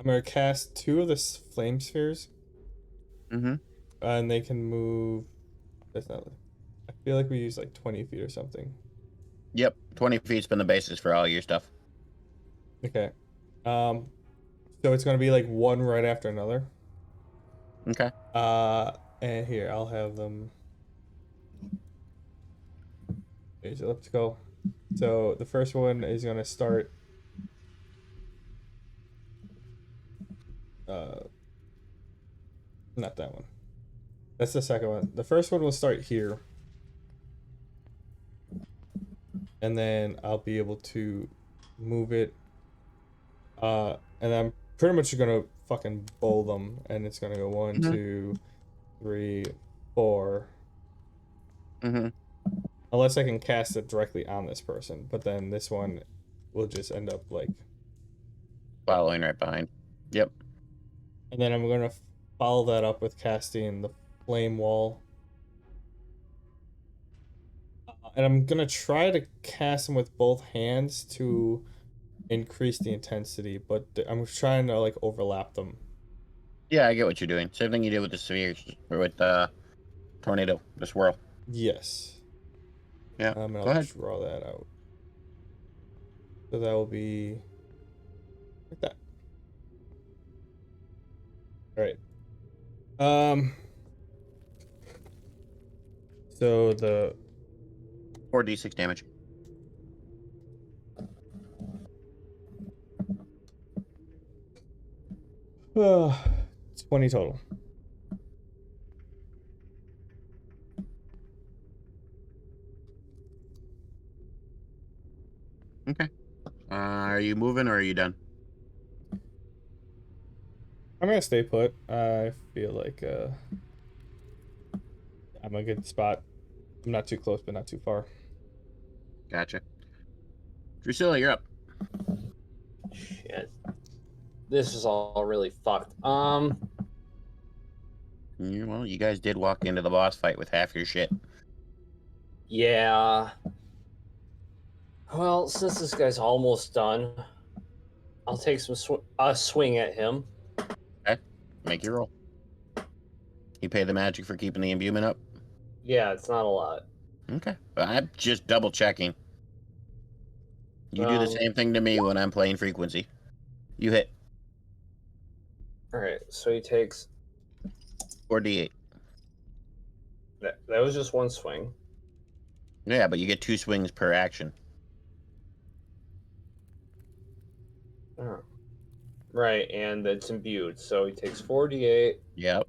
going to cast 2 of the flame spheres. Mm-hmm. and they can move. That's not. I feel like we use like 20 feet or something. Yep, 20 feet's been the basis for all your stuff. Okay. So it's gonna be like one right after another. Okay. And here I'll have them. Here's elliptical. So the first one is gonna start. Not that one. That's the second one. The first one will start here. And then I'll be able to move it. And I'm pretty much gonna fucking bowl them. And it's gonna go 1, 2, 3, 4. Mm-hmm. Unless I can cast it directly on this person. But then this one will just end up like. Following right behind. Yep. And then I'm gonna follow that up with casting the flame wall. And I'm gonna try to cast them with both hands to increase the intensity, but I'm trying to like overlap them. Yeah, I get what you're doing. Same thing you did with the sphere, or with tornado, the swirl. Yes. Yeah. I'm Go gonna ahead. draw that out. So that will be like that. All right. So the 4d6 damage. uh, 20 total. Okay. Are you moving or are you done? I'm gonna stay put. I feel like I'm a good spot. I'm not too close, but not too far. Gotcha. Drusilla, you're up. Shit. This is all really fucked. Well, you guys did walk into the boss fight with half your shit. Yeah. Well, since this guy's almost done, I'll take a swing at him. Okay. Make your roll. You pay the magic for keeping the imbuement up? Yeah, it's not a lot. Okay. I'm just double checking. You do the same thing to me when I'm playing frequency. You hit. Alright, so he takes 4d8. that was just one swing. Yeah, but you get 2 swings per action. Oh. Right, and it's imbued, so he takes 48. Yep.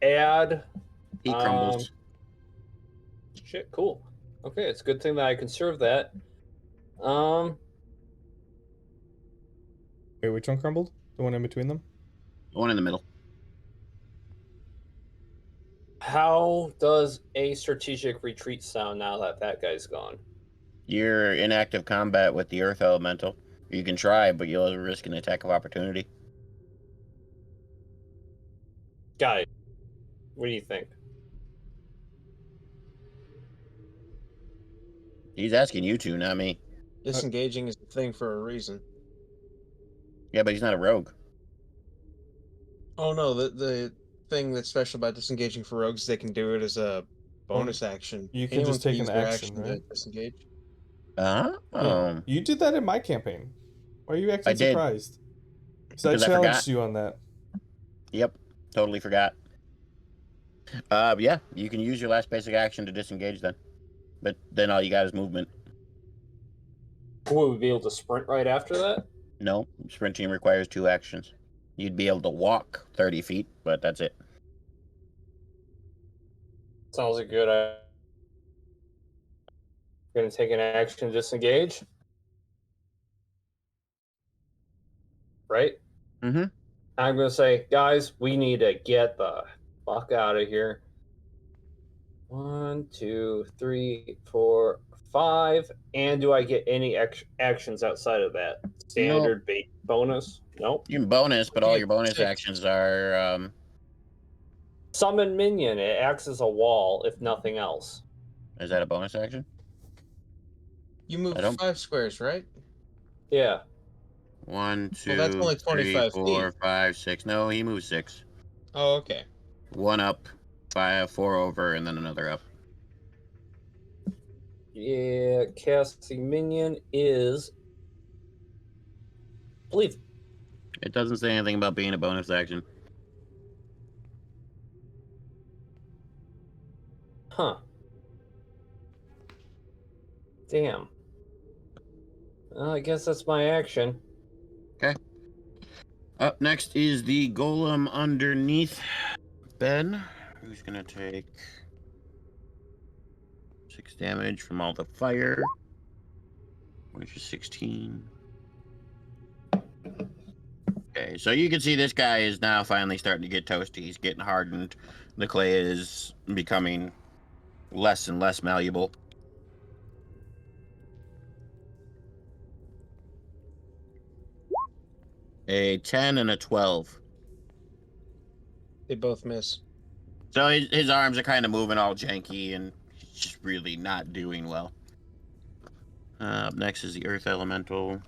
Add He crumbles. shit, cool. Okay, it's a good thing that I conserve that. Wait, which one crumbled? The one in between them? The one in the middle. How does a strategic retreat sound now that that guy's gone? You're in active combat with the Earth Elemental. You can try, but you'll risk an attack of opportunity. Guy, what do you think? He's asking you to, not me. Disengaging is a thing for a reason. Yeah, but he's not a rogue. Oh no, the thing that's special about disengaging for rogues is they can do it as a bonus action. You can Anyone just take use an their action, to right? disengage. Yeah. You did that in my campaign. Why are you acting I did. surprised? Because I 'Cause I challenged forgot. you on that. Yep, totally forgot. Yeah, you can use your last basic action to disengage then. But then all you got is movement. Will we be able to sprint right after that? No, sprinting requires 2 actions. You'd be able to walk 30 feet, but that's it. Sounds like a good idea. Gonna take an action to disengage. Right? Mm-hmm. I'm gonna say, guys, we need to get the fuck out of here. 1, 2, 3, 4, 5. And do I get any actions outside of that? Standard bait bonus? Nope. You can bonus, but all your bonus 6. actions are Summon minion. It acts as a wall, if nothing else. is that a bonus action? You move I don't- 5 squares, right? Yeah. 1, Well, that's 2, only 3, 25 4, feet. 5, 6. No, he moves 6. Oh, okay. 1 up, 5, 4 over, and then another up. Yeah, casting minion is. I believe. It doesn't say anything about being a bonus action. Huh. Damn. I guess that's my action. Okay. Up next is the golem underneath Ben, who's going to take 6 damage from all the fire, which is 16. Okay, so you can see this guy is now finally starting to get toasty. He's getting hardened. The clay is becoming less and less malleable. A 10 and a 12. They both miss. So his arms are kind of moving all janky, and he's just really not doing well. Up next is the Earth Elemental.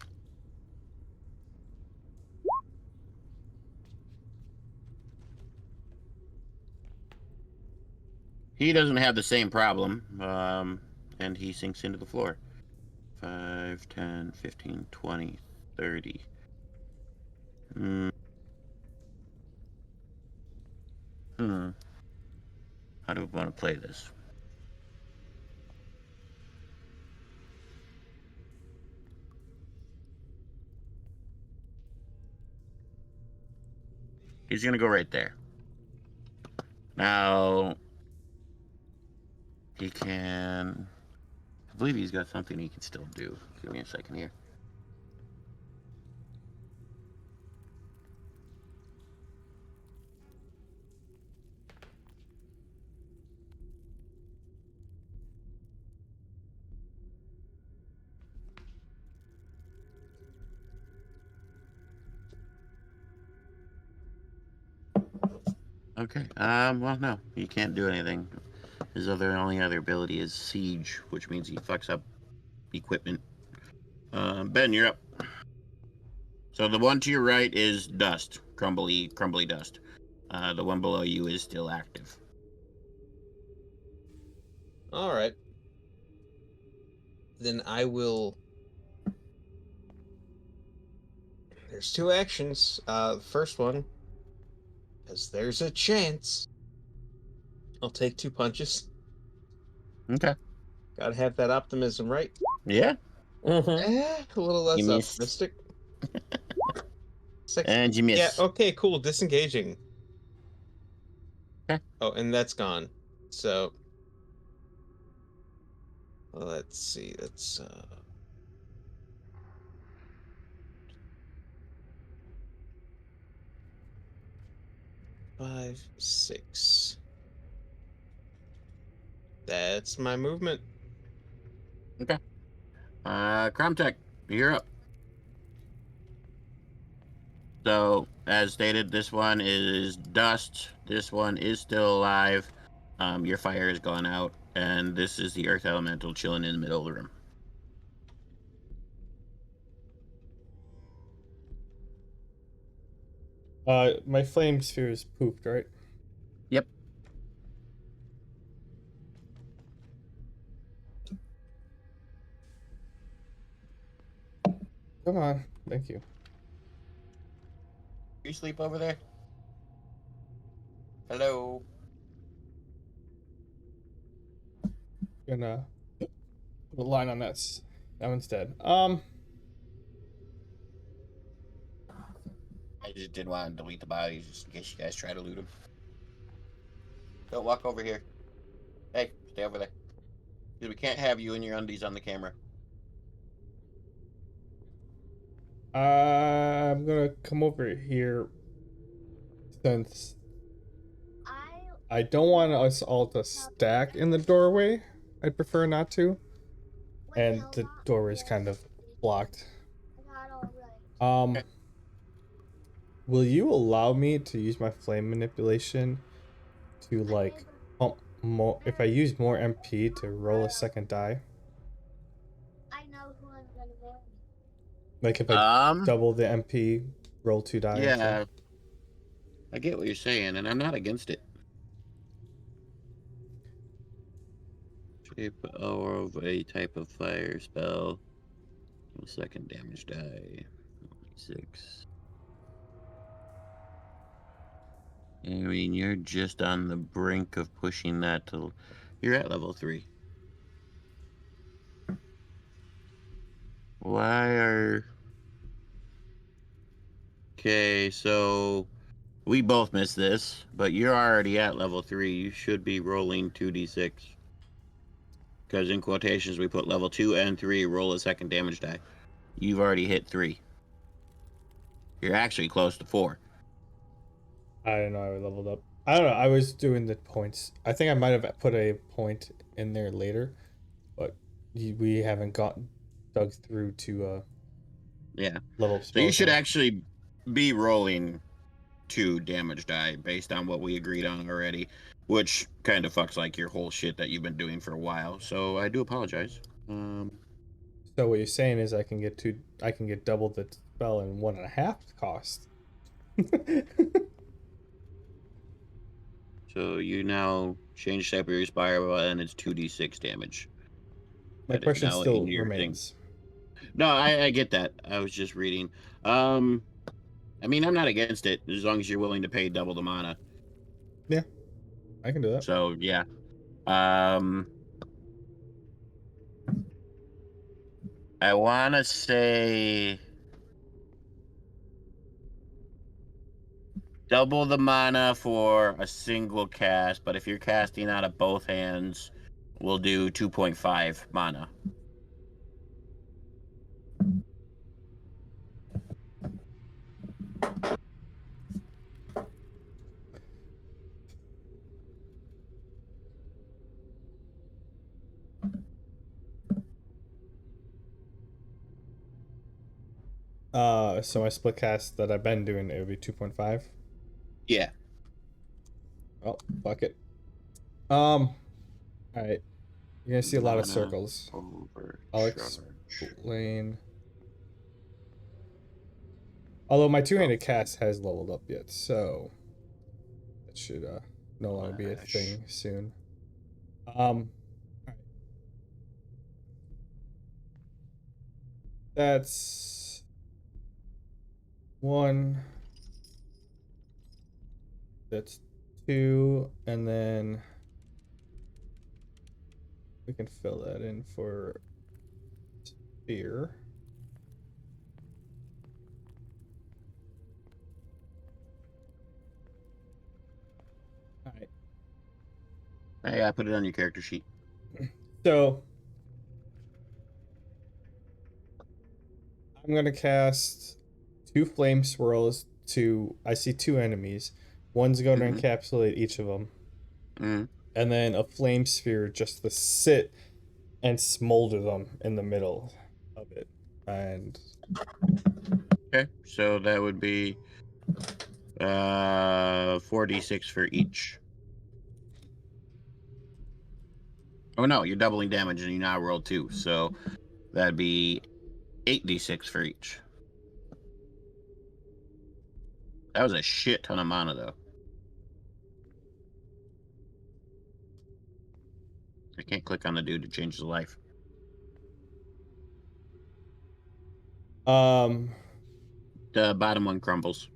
He doesn't have the same problem, and he sinks into the floor. 5, 10, 15, 20, 30. Hmm. How do we want to play this? He's going to go right there. Now, he can... I believe he's got something he can still do. Give me a second here. Okay. Well, no. He can't do anything. His only other ability is Siege, which means he fucks up equipment. Ben, you're up. So the one to your right is dust. Crumbly dust. The one below you is still active. All right. Then I will. There's 2 actions. The first one, as there's a chance, I'll take 2 punches. Okay. Gotta have that optimism, right? Yeah. Mm-hmm. A little less You missed. optimistic. 6. And you miss. Yeah, okay, cool. Disengaging. Okay. Oh, and that's gone. So let's see. That's 5, 6. That's my movement. Okay. Cromtech, you're up. So, as stated, this one is dust. This one is still alive. Your fire has gone out, and this is the Earth Elemental chilling in the middle of the room. My flame sphere is pooped, right? Yep. Come on, thank you. You sleep over there? Hello. Gonna put a line on that now instead. I just didn't want to delete the bodies just in case you guys try to loot them. Don't walk over here. Hey, stay over there. Because we can't have you in your undies on the camera. I'm gonna come over here since I don't want us all to stack in the doorway. I'd prefer not to. And the doorway is kind of blocked. Okay. Will you allow me to use my flame manipulation to like pump more if I use more MP to roll a second die? Like if I double the MP, roll 2 die. Yeah, I get what you're saying, and I'm not against it. Shape of a type of fire spell. Second damage die. 6. I mean, you're just on the brink of pushing that to. You're at level 3. Why are. Okay, so we both missed this, but you're already at level 3. You should be rolling 2d6. Because in quotations, we put level 2 and 3, roll a second damage die. You've already hit 3. You're actually close to 4. I don't know. I leveled up. I don't know. I was doing the points. I think I might have put a point in there later, but we haven't dug through to Yeah. level. So you should actually be rolling 2 damage die based on what we agreed on already, which kind of fucks like your whole shit that you've been doing for a while. So I do apologize. So what you're saying is I can get double the spell in 1.5 cost. So you now change type of your spire, and it's 2d6 damage. My question still remains. No, I get that. I was just reading. I mean, I'm not against it as long as you're willing to pay double the mana. Yeah, I can do that. So yeah. I want to say double the mana for a single cast, but if you're casting out of both hands, we'll do 2.5 mana. So my split cast that I've been doing, it would be 2.5. Yeah. Oh, fuck it. All right. You're gonna see a lot of circles. I'll explain. Although my two-handed cast has leveled up yet, so that should no longer be a thing soon. Alright. That's 1. That's 2, and then we can fill that in for sphere. All right. Hey, I put it on your character sheet. So I'm gonna cast 2 flame swirls to. I see 2 enemies. One's going to encapsulate each of them, and then a flame sphere just to sit and smolder them in the middle of it. And okay, so that would be 4d6 for each. Oh no, you're doubling damage and you now roll 2, so that'd be 8d6 for each. That was a shit ton of mana, though. I can't click on the dude to change his life. The bottom one crumbles.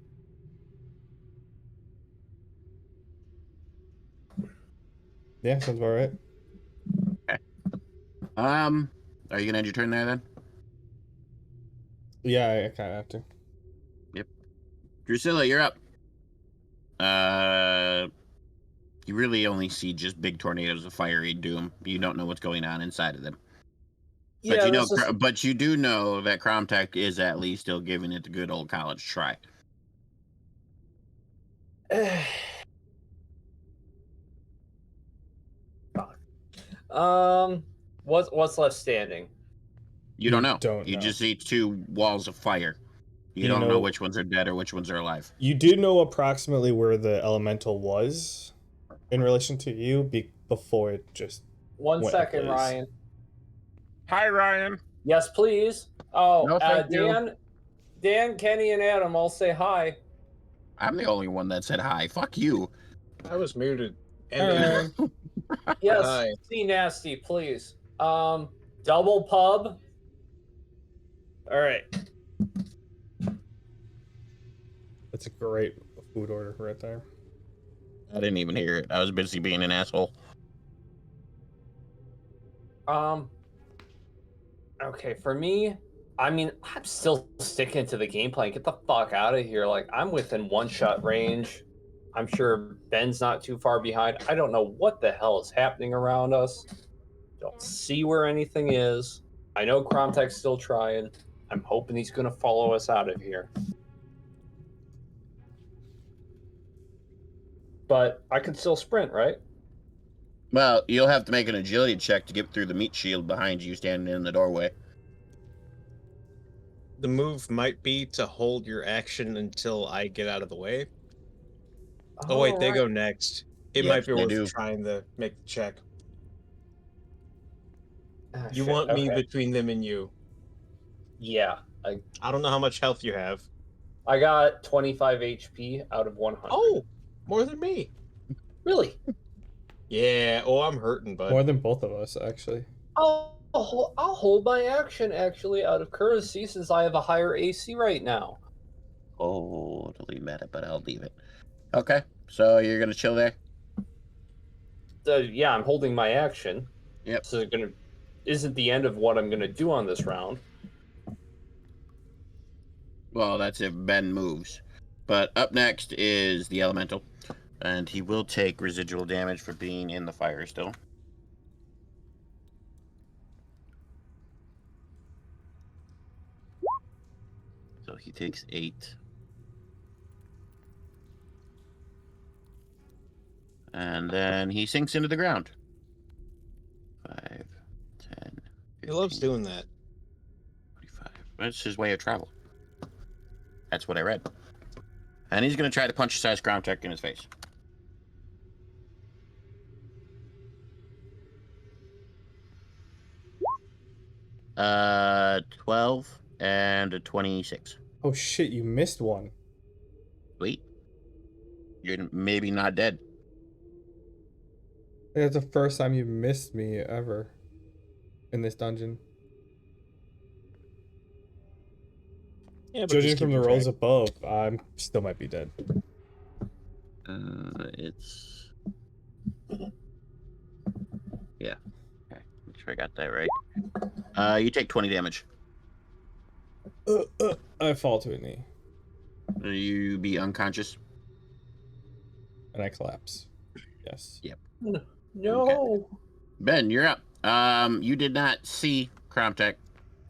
Yeah, sounds about right. Okay. Are you gonna end your turn there then? Yeah, I kind of have to. Yep. Drusilla, you're up. You really only see just big tornadoes of fiery doom. You don't know what's going on inside of them. Yeah, but you know, but you do know that Cromtech is at least still giving it the good old college try. What's left standing? You don't know. You just see 2 walls of fire. You don't know which ones are dead or which ones are alive. You do know approximately where the elemental was in relation to you before it just. 1 second, Ryan. Hi, Ryan. Yes, please. Oh, No, thank you. Dan, Kenny, and Adam all say hi. I'm the only one that said hi. Fuck you. I was muted. And Alright. Yes, Hi. see nasty, please. Double pub. All right. That's a great food order right there. I didn't even hear it. I was busy being an asshole. Okay, for me, I mean, I'm still sticking to the game plan. Get the fuck out of here. Like, I'm within one shot range. I'm sure Ben's not too far behind. I don't know what the hell is happening around us. Don't see where anything is. I know Kromtek's still trying. I'm hoping he's going to follow us out of here. But I can still sprint, right? Well, you'll have to make an agility check to get through the meat shield behind you standing in the doorway. The move might be to hold your action until I get out of the way. Oh wait, they go next. It Yep, might be they worth do. trying to make the check. You Shit, want me okay. between them and you. Yeah. I don't know how much health you have. I got 25 HP out of 100. Oh, more than me. Really? Yeah. Oh, I'm hurting, bud. More than both of us, actually. I'll hold my action, actually, out of courtesy, since I have a higher AC right now. Totally meta, but I'll leave it. Okay, so you're gonna chill there? Yeah, I'm holding my action. Yep. So isn't the end of what I'm gonna do on this round. Well, that's if Ben moves. But up next is the elemental, and he will take residual damage for being in the fire still. So he takes 8. And then he sinks into the ground. 5, 10, 15, He loves doing that. 25. That's his way of travel. That's what I read. And he's going to try to punch size Kromtek in his face. Uh, 12 and a 26. Oh shit, you missed one. Sweet. You're maybe not dead. That's the first time you missed me ever in this dungeon. Yeah, but Judging just from keep the your rolls track. above, I still might be dead. It's... Yeah. Okay. Make sure I got that right. You take 20 damage. I fall to a knee You be unconscious. and I collapse. Yes. Yep. No. Okay. Ben, you're up. You did not see Kromtek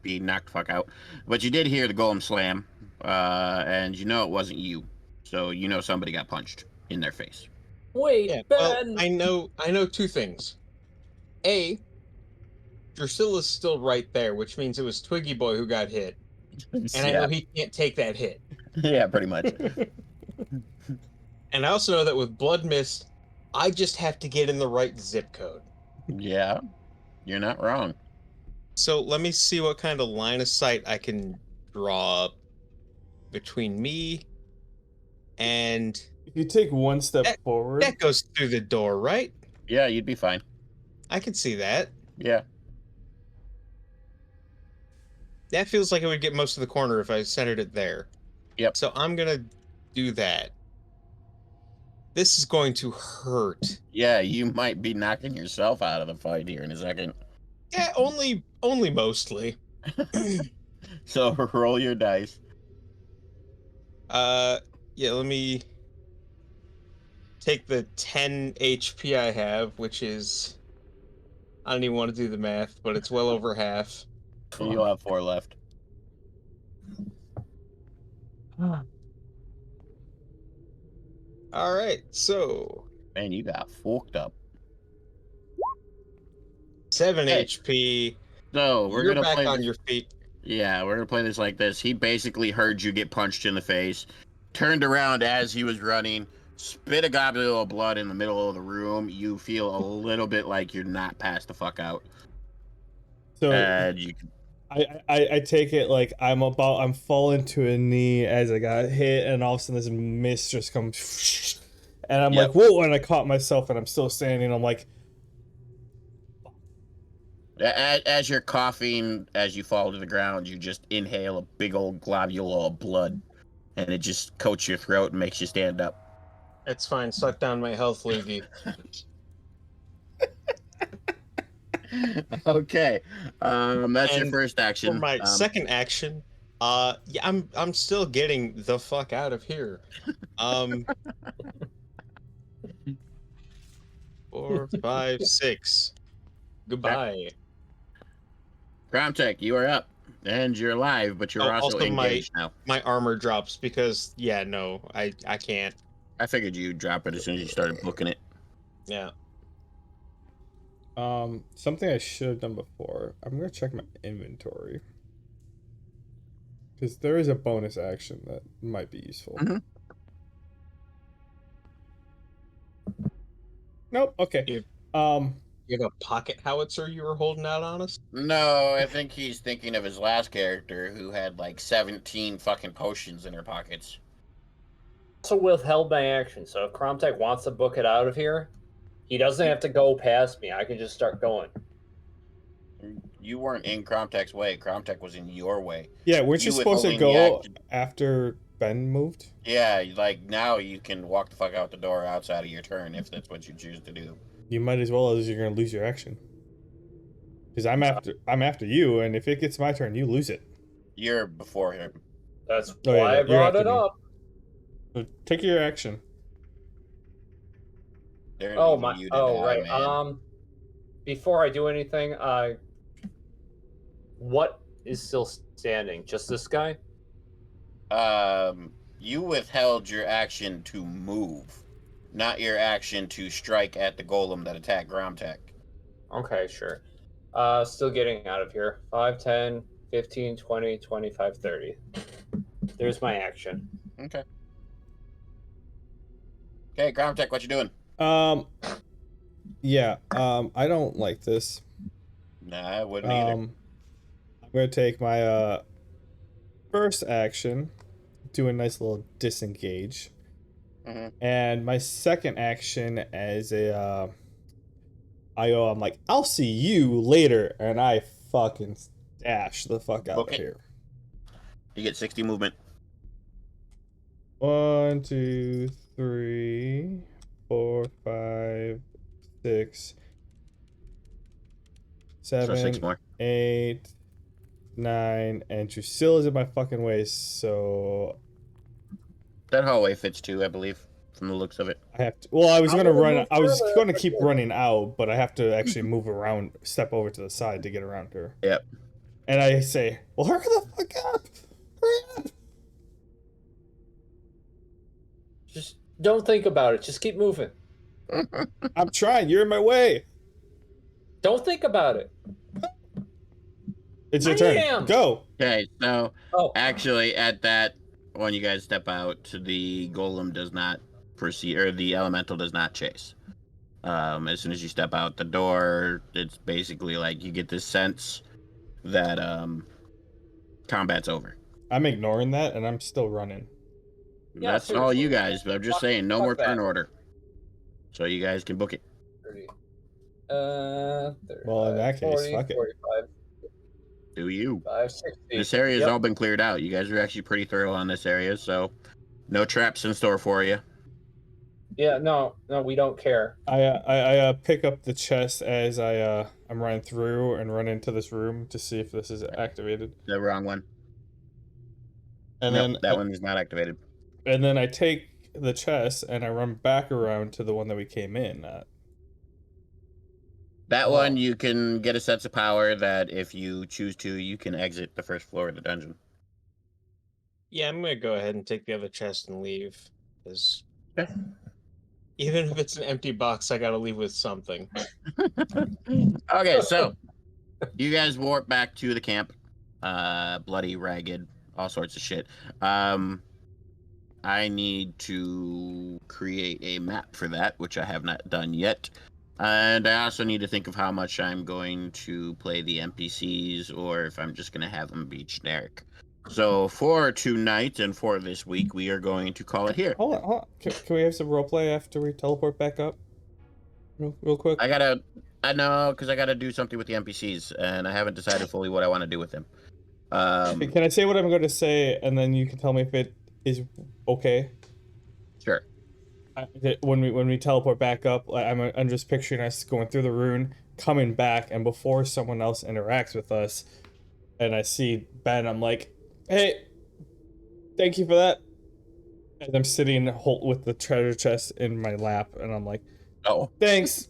be knocked the fuck out, but you did hear the golem slam, and you know it wasn't you, so you know somebody got punched in their face. Wait, Yeah. Ben. Well, I know two things. A, Drusilla's still right there, which means it was Twiggy Boy who got hit. And I know he can't take that hit. Yeah, pretty much. And I also know that with Blood Mist, I just have to get in the right zip code. Yeah, you're not wrong. So let me see what kind of line of sight I can draw up between me and If you take one step forward, that goes through the door, right? Yeah, you'd be fine. I can see that. Yeah. That feels like it would get most of the corner if I centered it there. Yep. So I'm gonna do that. This is going to hurt. Yeah, you might be knocking yourself out of the fight here in a second. Yeah, only mostly. So roll your dice. Yeah, let me take the 10 HP I have, which is, I don't even want to do the math, but it's well over half. You'll have 4 left. All right, so Man, you got fucked up. 7 Hey. HP. So we're You're gonna back play on this. your feet. Yeah, we're gonna play this like this. He basically heard you get punched in the face, turned around as he was running, spit a goblet of blood in the middle of the room. You feel a little bit like you're not passed the fuck out. so And you can... I take it like I'm falling to a knee as I got hit, and all of a sudden this mist just comes, and I'm like, whoa! And I caught myself, and I'm still standing. I'm like, As you're coughing, as you fall to the ground, you just inhale a big old globule of blood, and it just coats your throat and makes you stand up. It's fine. Suck down my health loogie. Okay, that's your And first action. For my second action, yeah, I'm still getting the fuck out of here. 4, 5, 6. Goodbye. Gromtech, you are up, and you're alive, but you're also engaged now. My armor drops because no, I can't. I figured you'd drop it as soon as you started booking it. Yeah. something I should have done before. I'm gonna check my inventory because there is a bonus action that might be useful. Mm-hmm. Nope. Okay. You have a pocket howitzer you were holding out on us? No, I think he's thinking of his last character who had like 17 fucking potions in her pockets. Also withheld my action, so if Kromtech wants to book it out of here, he doesn't have to go past me. I can just start going. You weren't in Kromtech's way. Kromtech was in your way. Yeah, weren't you supposed to go after Ben moved? Yeah, like now you can walk the fuck out the door outside of your turn if that's what you choose to do. You might as well, as you're gonna lose your action. Because I'm after you, and if it gets my turn, you lose it. You're before him. That's why I brought it up. So take your action. Oh my! Oh right. Man. Before I do anything, what is still standing? Just this guy? You withheld your action to move, not your action to strike at the golem that attacked Gromtech. Okay, sure. Still getting out of here. 5, 10, 15, 20, 25, 30. There's my action. Okay. Okay, Gromtech, what you doing? Yeah, I don't like this. Nah, I wouldn't either. I'm gonna take my first action, do a nice little disengage, and my second action as a I'm like, I'll see you later, and I fucking dash the fuck out of here. You get 60 movement. 1, 2, 3, 4, 5, 6, 7, so 6 more. 8, 9, and Drusilla's in my fucking way, so that hallway fits too, I believe, from the looks of it. I have to. Well, I was gonna run. I was gonna keep running out, but I have to actually move around, step over to the side to get around her. Yep. And I say, "Well, hurry the fuck up! Hurry up!" Just don't think about it. Just keep moving. I'm trying. You're in my way. Don't think about it. It's your turn. Go. Okay, so actually, at that, when you guys step out, the golem does not proceed, or the elemental does not chase. As soon as you step out the door, it's basically like you get this sense that combat's over. I'm ignoring that, and I'm still running. Yeah, that's all you guys, but I'm just saying, no more turn order. So you guys can book it. 30. well, in that case, 40, fuck it. 45. Do you? 5, 60. This area's all been cleared out. You guys are actually pretty thorough on this area, so no traps in store for you. Yeah, no, we don't care. I pick up the chest as I'm running through and run into this room to see if this is activated. The wrong one. And nope, then that one is not activated. And then I take the chest and I run back around to the one that we came in at. That one, you can get a sense of power that if you choose to, you can exit the first floor of the dungeon. Yeah, I'm gonna go ahead and take the other chest and leave. Because even if it's an empty box, I gotta leave with something. Okay, so you guys warp back to the camp. Bloody, ragged, all sorts of shit. I need to create a map for that, which I have not done yet. And I also need to think of how much I'm going to play the NPCs or if I'm just going to have them be generic. So for tonight and for this week, we are going to call it here. Hold on. Can we have some roleplay after we teleport back up? Real quick. I know, because I got to do something with the NPCs, and I haven't decided fully what I want to do with them. Can I say what I'm going to say, and then you can tell me if it is okay? Sure. When we teleport back up, I'm just picturing us going through the rune, coming back, and before someone else interacts with us, and I see Ben, I'm like, "Hey, thank you for that." And I'm sitting with the treasure chest in my lap, and I'm like, Oh, "Thanks."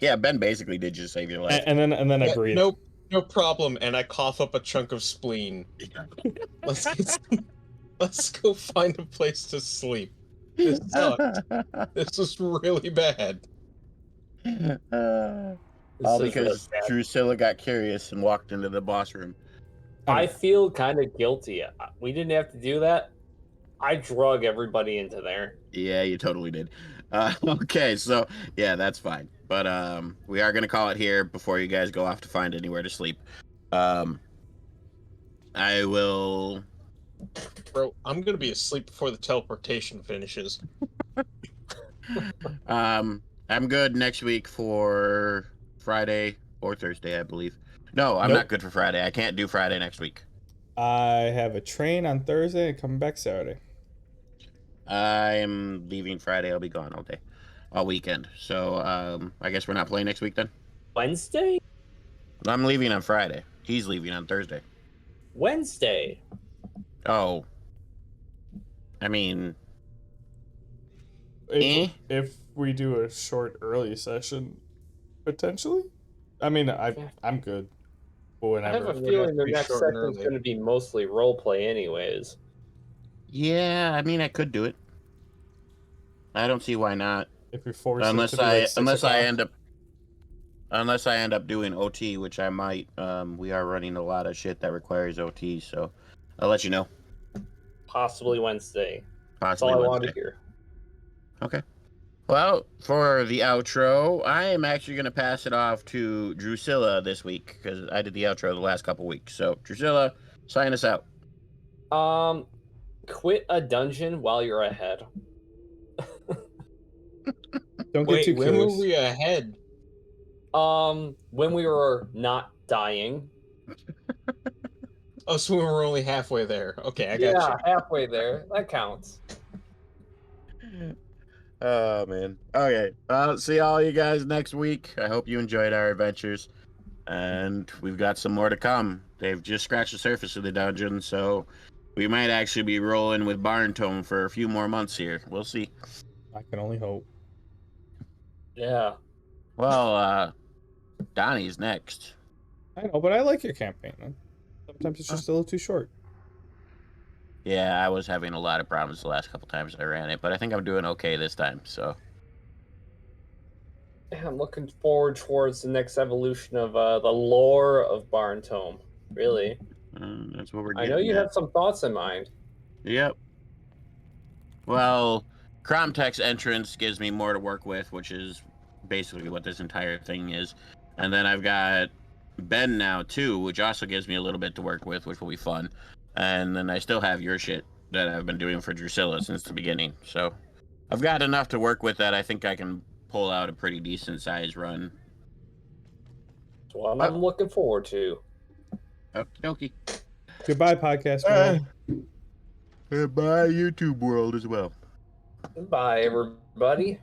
Yeah, Ben basically did just save your life. And then I breathe. No problem. And I cough up a chunk of spleen. Let's go find a place to sleep. This sucked. This was really bad. All because Drusilla got curious and walked into the boss room. I feel kind of guilty. We didn't have to do that. I drug everybody into there. Yeah, you totally did. Okay, so yeah, that's fine. But we are gonna call it here before you guys go off to find anywhere to sleep. I will. Bro, I'm gonna be asleep before the teleportation finishes. I'm good next week for Friday or Thursday, I believe. No, I'm not good for Friday. I can't do Friday next week. I have a train on Thursday and coming back Saturday. I'm leaving Friday. I'll be gone all weekend. So I guess we're not playing next week then. Wednesday? I'm leaving on Friday. He's leaving on Thursday. Wednesday. Oh. I mean, if we do a short early session, potentially. I mean, I'm good. Whenever. I have a feeling the next session is going to be mostly roleplay, anyways. Yeah, I mean, I could do it. I don't see why not. If you're forced, unless I end up doing OT, which I might. We are running a lot of shit that requires OT, so I'll let you know. Possibly Wednesday. That's all I want to hear. Okay. Well, for the outro, I am actually going to pass it off to Drusilla this week because I did the outro the last couple weeks. So, Drusilla, sign us out. Quit a dungeon while you're ahead. Don't get too when curious. were we ahead? When we were not dying. Oh, so we were only halfway there. Okay, I got you. Yeah, halfway there. That counts. Oh, man. Okay. I'll see all you guys next week. I hope you enjoyed our adventures. And we've got some more to come. They've just scratched the surface of the dungeon, so we might actually be rolling with Barntome for a few more months here. We'll see. I can only hope. Yeah. Well, Donnie's next. I know, but I like your campaign, man. Sometimes it's just a little too short. Yeah, I was having a lot of problems the last couple times I ran it, but I think I'm doing okay this time, so. I'm looking forward towards the next evolution of the lore of Barntome. Really. That's what we're I getting know you at. have some thoughts in mind. Yep. Well, Cromtech's entrance gives me more to work with, which is basically what this entire thing is. And then I've got Ben now, too, which also gives me a little bit to work with, which will be fun. And then I still have your shit that I've been doing for Drusilla since the beginning. So I've got enough to work with that I think I can pull out a pretty decent size run. That's what I'm looking forward to. Okie dokie. Goodbye, podcast world. Goodbye, YouTube world as well. Goodbye, everybody.